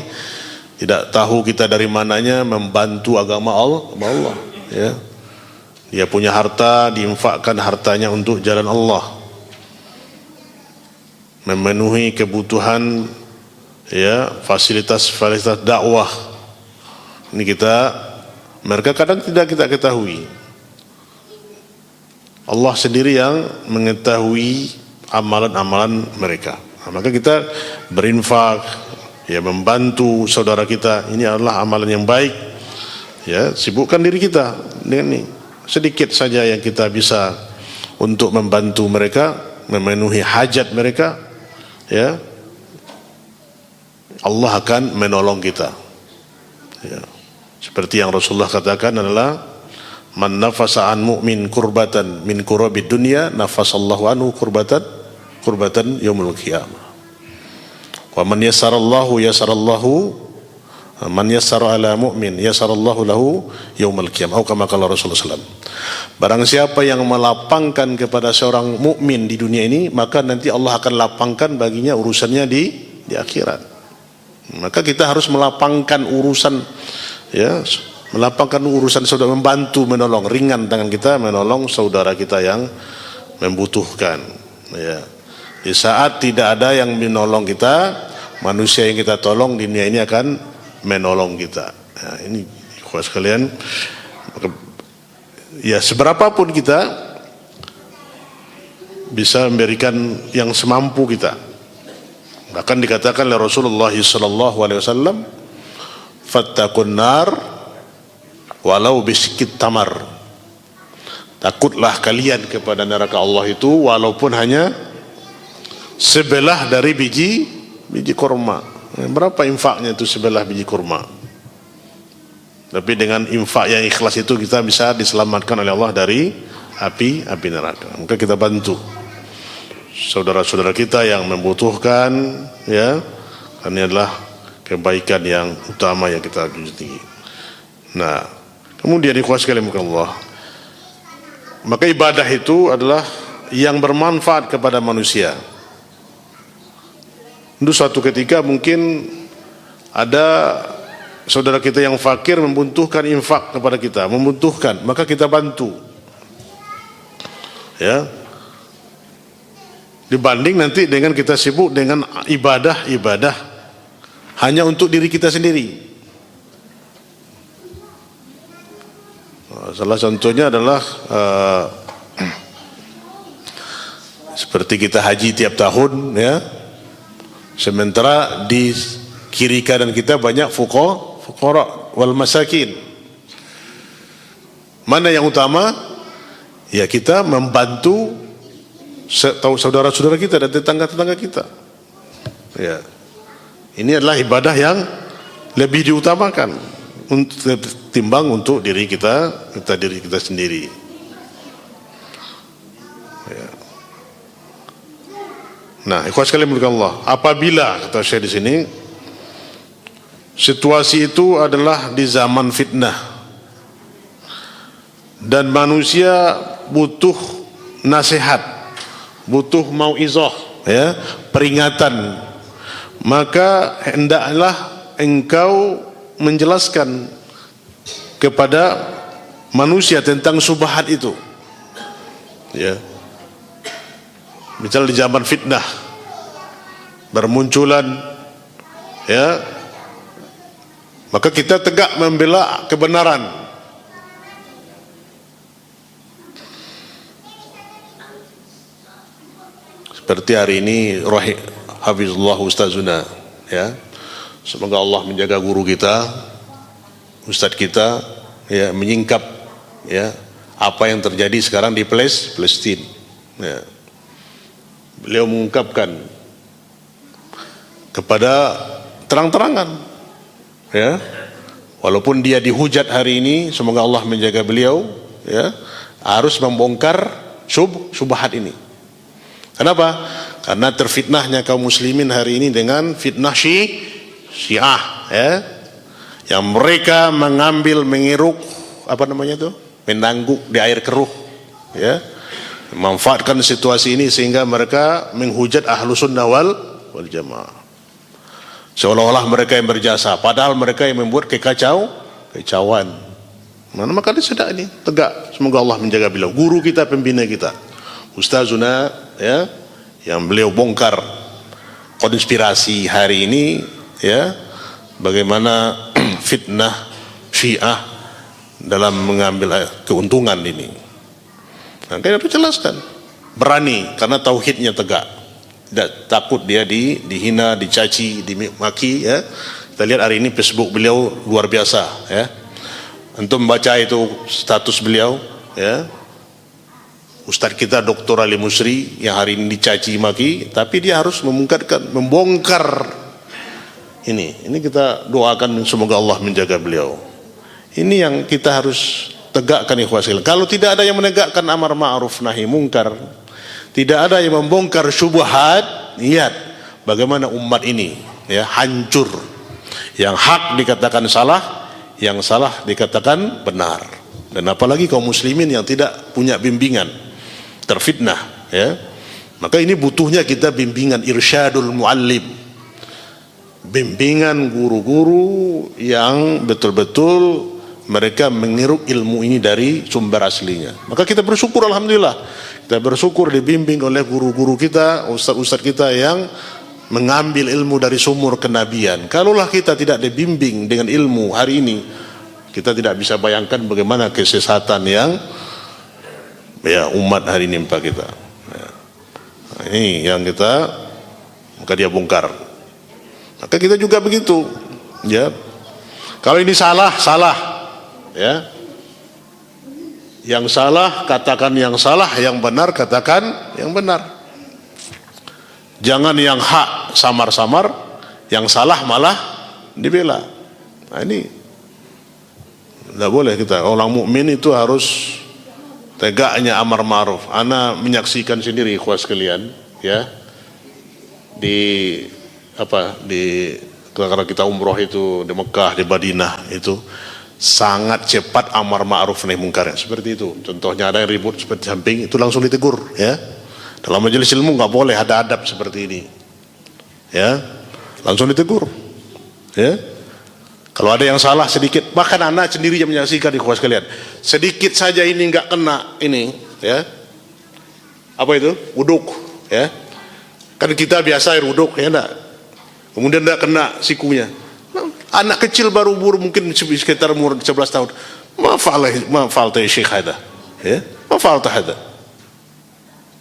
tidak tahu kita dari mananya membantu agama Allah, ya. Dia punya harta, diinfakkan hartanya untuk jalan Allah, memenuhi kebutuhan ya fasilitas-fasilitas dakwah. Ini mereka kadang tidak kita ketahui. Allah sendiri yang mengetahui amalan-amalan mereka. Nah, maka kita berinfak, ya membantu saudara kita, ini adalah amalan yang baik. Ya, sibukkan diri kita dengan ini. Sedikit saja yang kita bisa untuk membantu mereka, memenuhi hajat mereka, ya, Allah akan menolong kita. Ya. Seperti yang Rasulullah katakan adalah, man nafasa an mu'min kurbatan min kurabid dunya nafasallahu anhu kurbatan yaumul qiyamah. Wa man yassarallahu man yassara ala mu'min yassarallahu lahu yaumul qiyamah. Atau kama qala Rasulullah sallallahu alaihi wasallam. Barang siapa yang melapangkan kepada seorang mukmin di dunia ini, maka nanti Allah akan lapangkan baginya urusannya di akhirat. Maka kita harus melapangkan urusan, ya, melapangkan urusan saudara, membantu, menolong, ringan tangan kita menolong saudara kita yang membutuhkan. Ya. Di saat tidak ada yang menolong kita, manusia yang kita tolong di dunia ini akan menolong kita. Nah, ini ikhwas sekalian, ya seberapapun kita bisa memberikan yang semampu kita. Bahkan dikatakan oleh Rasulullah sallallahu alaihi wasallam, fattaqun nar walau bisikit tamar. Takutlah kalian kepada neraka Allah itu walaupun hanya sebelah dari biji kurma. Berapa infaknya itu sebelah biji kurma? Tapi dengan infak yang ikhlas itu kita bisa diselamatkan oleh Allah dari api neraka. Maka kita bantu saudara-saudara kita yang membutuhkan, ya, karena ini adalah kebaikan yang utama yang kita junjung tinggi. Nah, kemudian ikhwas sekalian Allah, maka ibadah itu adalah yang bermanfaat kepada manusia. Itu suatu ketika mungkin ada saudara kita yang fakir membutuhkan infak kepada kita, membutuhkan, maka kita bantu. Ya. Dibanding nanti dengan kita sibuk dengan ibadah hanya untuk diri kita sendiri. Salah contohnya adalah seperti kita haji tiap tahun, ya. Sementara di kiri kanan kita banyak fuqara wal masakin. Mana yang utama? Ya, kita membantu saudara-saudara kita dan tetangga-tetangga kita. Ya. Ini adalah ibadah yang lebih diutamakan timbang untuk diri kita sendiri. Ya. Nah, ikhwas sekalian muliakan Allah, apabila kata saya di sini, situasi itu adalah di zaman fitnah dan manusia butuh nasihat, butuh mauizah, ya, peringatan, maka hendaklah engkau menjelaskan kepada manusia tentang syubhat itu. Ya. Misal di zaman fitnah bermunculan, ya, maka kita tegak membela kebenaran. Seperti hari ini Hafizullah Ustazuna, ya, semoga Allah menjaga guru kita, Ustadz kita, ya, menyingkap, ya, apa yang terjadi sekarang di Palestina. Ya. Beliau mengungkapkan kepada terang-terangan, ya, walaupun dia dihujat hari ini, semoga Allah menjaga beliau, ya, harus membongkar syubhat ini. Kenapa? Karena terfitnahnya kaum muslimin hari ini dengan fitnah Syiah, ya, yang mereka mengeruk menangguk di air keruh, ya, memanfaatkan situasi ini sehingga mereka menghujat ahlu sunnah wal jamaah, seolah-olah mereka yang berjasa, padahal mereka yang membuat kekacauan. Mana maka dia sedang ini tegak. Semoga Allah menjaga beliau. Guru kita, pembina kita, Ustazuna, ya, yang beliau bongkar konspirasi hari ini, ya, bagaimana fitnah Syiah dalam mengambil keuntungan ini. Nah, kita harus jelaskan. Berani karena tauhidnya tegak. Tidak takut dia dihina, dicaci, dimaki, ya. Kita lihat hari ini Facebook beliau luar biasa, ya. Antum membaca itu status beliau, ya. Ustaz kita Dr. Ali Musri yang hari ini dicaci maki, tapi dia harus membongkar ini. Ini kita doakan semoga Allah menjaga beliau. Ini yang kita harus tegakkan, ikhwas sekalian. Kalau tidak ada yang menegakkan amar ma'ruf nahi mungkar, tidak ada yang membongkar syubhat, lihat bagaimana umat ini, ya, hancur. Yang hak dikatakan salah, yang salah dikatakan benar. Dan apalagi kaum muslimin yang tidak punya bimbingan, terfitnah, ya. Maka ini butuhnya kita bimbingan irsyadul muallim, bimbingan guru-guru yang betul-betul mereka mengiruk ilmu ini dari sumber aslinya. Maka kita bersyukur, alhamdulillah, kita bersyukur dibimbing oleh guru-guru kita, ustaz-ustaz kita yang mengambil ilmu dari sumur kenabian. Kalaulah kita tidak dibimbing dengan ilmu hari ini, kita tidak bisa bayangkan bagaimana kesesatan yang, ya, umat hari ini menimpa kita. Ya. Nah, ini yang kita, maka dia bongkar. Maka kita juga begitu, ya. Kalau ini salah, ya. Yang salah katakan yang salah, yang benar katakan yang benar. Jangan yang hak samar-samar, yang salah malah dibela. Nah, ini tidak boleh kita. Orang mukmin itu harus tegaknya amar ma'ruf. Ana menyaksikan sendiri, ikhwas sekalian, ya, karena kita umroh itu di Mekah, di Madinah itu sangat cepat amar ma'ruf nahi mungkar, seperti itu. Contohnya ada yang ribut seperti samping, itu langsung ditegur, ya. Dalam majelis ilmu nggak boleh ada adab seperti ini, ya, langsung ditegur, ya. Kalau ada yang salah sedikit, bahkan anak sendiri yang menyaksikan, ikhwas sekalian, sedikit saja ini nggak kena ini, ya, apa itu wuduk, ya, kan kita biasa air wuduk, ya, enggak, kemudian nggak kena sikunya. Anak kecil baru umur mungkin sekitar umur 11 tahun, ma fa'alta ya syekh hada, ya, ma fa'alta hada.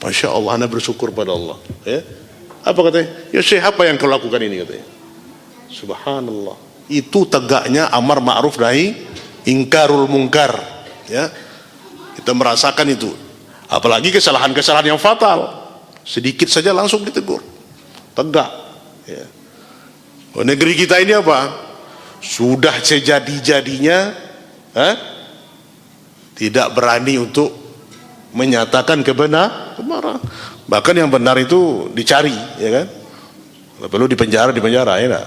Masya Allah, anda bersyukur pada Allah, ya. Apa katanya? Ya syekh, apa yang kau lakukan ini, katanya. Subhanallah, itu tegaknya amar ma'ruf nahi ingkarul mungkar, ya. Kita merasakan itu. Apalagi kesalahan-kesalahan yang fatal, sedikit saja langsung ditegur, tegak, ya. Oh, negeri kita ini apa? Sudah sejadi-jadinya, tidak berani untuk menyatakan kebenaran. Bahkan yang benar itu dicari, ya kan? Perlu dipenjara, ya enggak?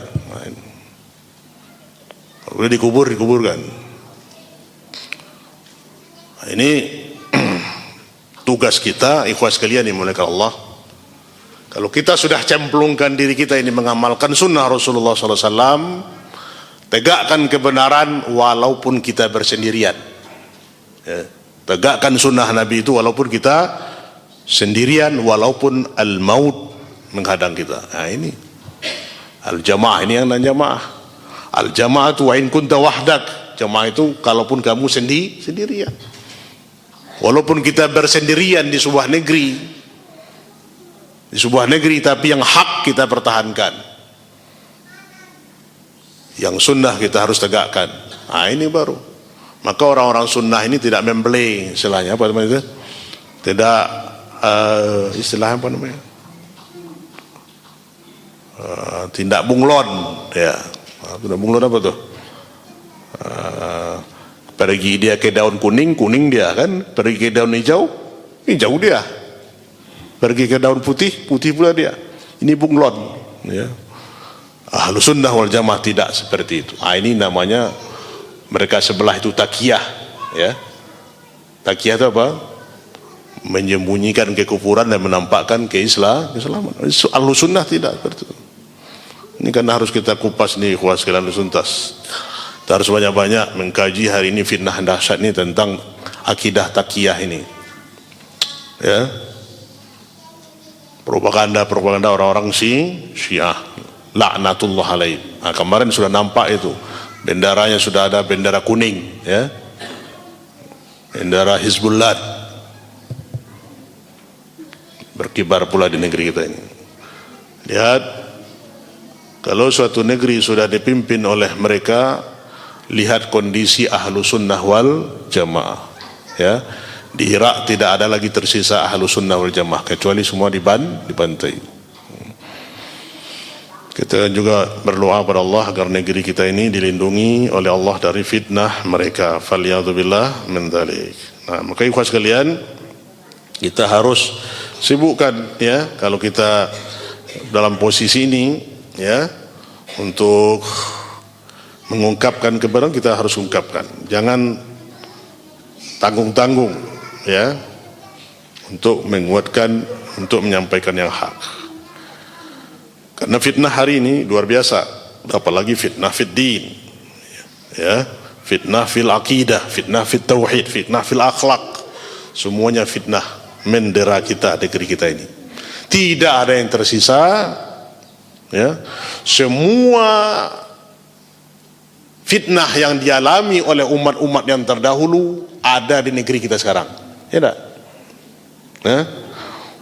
Perlu dikuburkan. Nah, ini tugas kita, ikhwas sekalian yang dimuliakan Allah. Kalau kita sudah cemplungkan diri kita ini mengamalkan sunnah Rasulullah SAW, tegakkan kebenaran walaupun kita bersendirian, ya. Tegakkan sunnah Nabi itu walaupun kita sendirian, walaupun al-maut menghadang kita. Nah, ini al-jamaah, ini yang jamaah. Al-jamaah itu wa in kunta wahdak. Jamaah itu kalaupun kamu sendirian. Walaupun kita bersendirian di sebuah negeri, tapi yang hak kita pertahankan. Yang sunnah kita harus tegakkan. Nah, ini baru. Maka orang-orang sunnah ini tidak membeli, istilahnya apa namanya itu? Tidak istilahnya apa namanya? Tindak bunglon, ya. Tindak bunglon apa tuh? Pergi dia ke daun kuning dia kan, pergi ke daun hijau dia, pergi ke daun putih pula dia. Ini bunglon, ya. Ahlus sunnah wal jamaah tidak seperti itu. Ini namanya mereka sebelah itu takiyah, ya. Takiyah itu apa? Menyembunyikan kekufuran dan menampakkan keislaman. Ahlus sunnah tidak seperti itu. Ini kan harus kita kupas nih, ikhwas sekalian tuntas. Kita harus banyak-banyak mengkaji hari ini fitnah dahsyat ini tentang akidah takiyah ini. Ya. Propaganda orang-orang Syiah. Laknatullah alaih. Nah, kemarin sudah nampak itu. Benderanya sudah ada bendera kuning, ya. Bendera Hizbullah berkibar pula di negeri kita ini. Lihat, kalau suatu negeri sudah dipimpin oleh mereka, lihat kondisi ahlu sunnah wal jamaah, ya. Di Irak tidak ada lagi tersisa ahlu sunnah wal jamaah, kecuali semua dibantai. Kita juga berdoa kepada Allah agar negeri kita ini dilindungi oleh Allah dari fitnah mereka. Falyadzubillah min dzalik. Nah, maka ikhwas sekalian, kita harus sibukkan, ya, kalau kita dalam posisi ini, ya, untuk mengungkapkan kebenaran kita harus ungkapkan. Jangan tanggung-tanggung, ya, untuk menguatkan, untuk menyampaikan yang hak. Karena fitnah hari ini luar biasa, apalagi fitnah fid din, ya, fitnah fil aqidah, fitnah fit tauhid, fitnah fil akhlak, semuanya fitnah mendera kita, negeri kita ini. Tidak ada yang tersisa, ya. Semua fitnah yang dialami oleh umat-umat yang terdahulu ada di negeri kita sekarang, ya tak? Ya?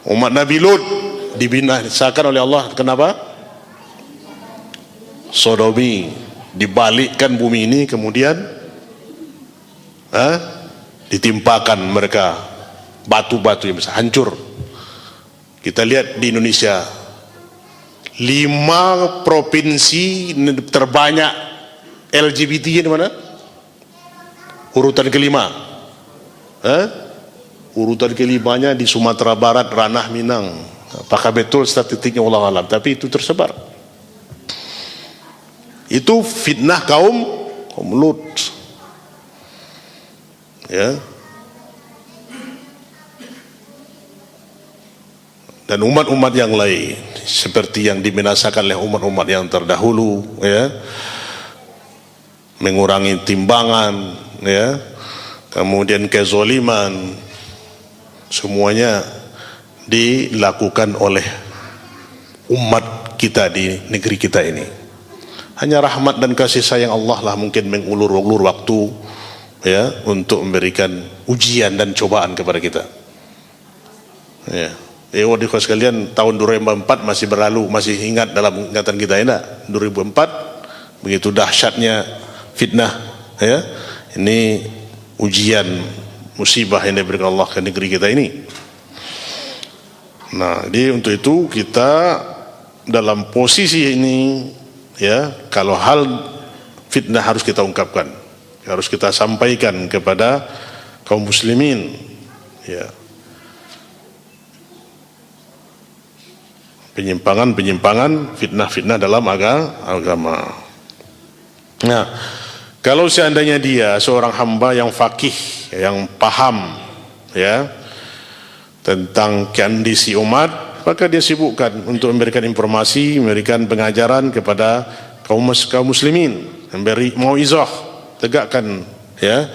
Umat Nabi Lut dibinasakan oleh Allah. Kenapa? Sodomi, dibalikkan bumi ini, kemudian ditimpakan mereka batu-batu yang besar, hancur. Kita lihat di Indonesia, 5 provinsi terbanyak LGBT di mana? Urutan kelima. Urutan kelimanya di Sumatera Barat, ranah Minang. Apakah betul statistiknya, wallahu alam, tapi itu tersebar. Itu fitnah kaum Lut, ya. Dan umat-umat yang lain seperti yang dibinasakan oleh umat-umat yang terdahulu, ya, mengurangi timbangan, ya, kemudian kezoliman, semuanya dilakukan oleh umat kita di negeri kita ini. Hanya rahmat dan kasih sayang Allah lah mungkin mengulur-ulur waktu, ya, untuk memberikan ujian dan cobaan kepada kita, ya. Waktu sekalian, tahun 2004 masih berlalu, masih ingat dalam ingatan kita, ya. 2004 begitu dahsyatnya fitnah, ya. Ini ujian, musibah yang diberikan Allah ke negeri kita ini. Nah, jadi untuk itu kita dalam posisi ini, ya, kalau hal fitnah harus kita ungkapkan, harus kita sampaikan kepada kaum muslimin, ya. Penyimpangan, fitnah-fitnah dalam agama. Nah, kalau seandainya dia seorang hamba yang faqih, yang paham, ya, tentang kondisi umat, maka dia sibukkan untuk memberikan informasi, memberikan pengajaran kepada kaum muslimin, memberi mauizah, tegakkan, ya,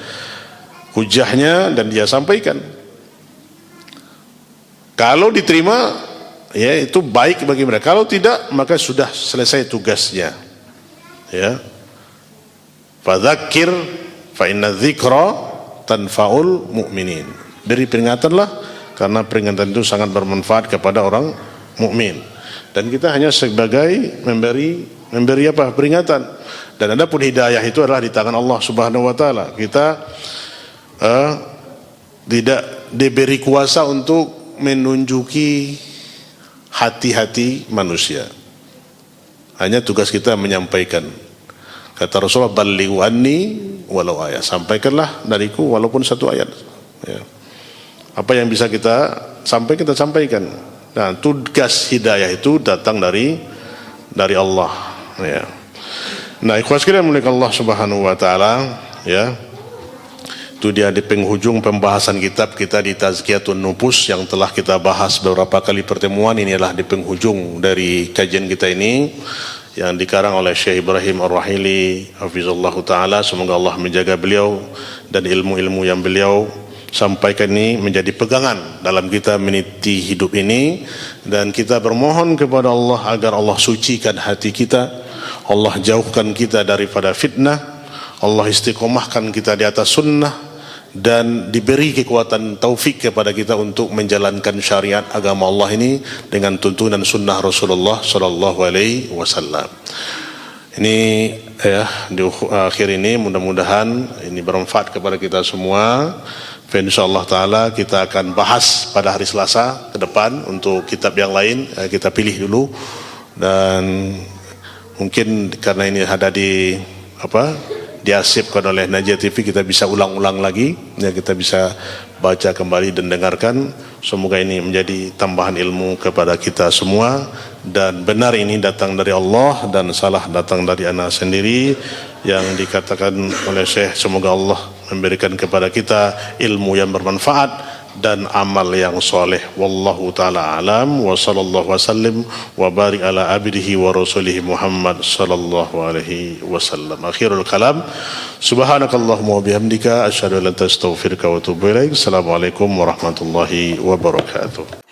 hujahnya, dan dia sampaikan. Kalau diterima, ya, itu baik bagi mereka. Kalau tidak, maka sudah selesai tugasnya, ya. Fadzakir fa inna dzikra tanfaul mu'minin. Beri peringatanlah, karena peringatan itu sangat bermanfaat kepada orang mukmin. Dan kita hanya sebagai memberi apa? Peringatan. Dan adapun hidayah itu adalah di tangan Allah Subhanahu wa taala. Kita tidak diberi kuasa untuk menunjuki hati-hati manusia. Hanya tugas kita menyampaikan. Kata Rasulullah, ballighu anni walau ayat. Sampaikanlah dariku walaupun 1 ayat, ya. Apa yang bisa kita sampaikan, kita sampaikan. Nah, tugas hidayah itu datang dari Allah, ya. Nah, ikhwas sekalian mulia Allah Subhanahu wa taala, ya. Itu dia di penghujung pembahasan kitab kita di Tazkiyatun Nufus yang telah kita bahas beberapa kali pertemuan. Ini adalah di penghujung dari kajian kita ini, yang dikarang oleh Syekh Ibrahim Ar-Rahili hafizallahu taala. Semoga Allah menjaga beliau dan ilmu-ilmu yang beliau sampaikan ini menjadi pegangan dalam kita meniti hidup ini, dan kita bermohon kepada Allah agar Allah sucikan hati kita, Allah jauhkan kita daripada fitnah, Allah istiqomahkan kita di atas sunnah, dan diberi kekuatan taufik kepada kita untuk menjalankan syariat agama Allah ini dengan tuntunan sunnah Rasulullah sallallahu alaihi wasallam. Ini ya, di akhir ini mudah-mudahan ini bermanfaat kepada kita semua. Insyaallah taala kita akan bahas pada hari Selasa ke depan untuk kitab yang lain, kita pilih dulu, dan mungkin karena ini ada di diasipkan oleh Najah TV, kita bisa ulang-ulang lagi ya, kita bisa baca kembali dan dengarkan. Semoga ini menjadi tambahan ilmu kepada kita semua, dan benar ini datang dari Allah dan salah datang dari anak sendiri yang dikatakan oleh Syekh. Semoga Allah memberikan kepada kita ilmu yang bermanfaat dan amal yang soleh. Wallahu ta'ala alam, wa sallallahu wasallim wa barik ala abdihi wa rasulihi Muhammad sallallahu alaihi wasallam. Akhirul kalam, subhanakallahumma wa bihamdika asyhadu an la ilaha illa anta astaghfiruka wa atubu ilaik. Assalamualaikum warahmatullahi wabarakatuh.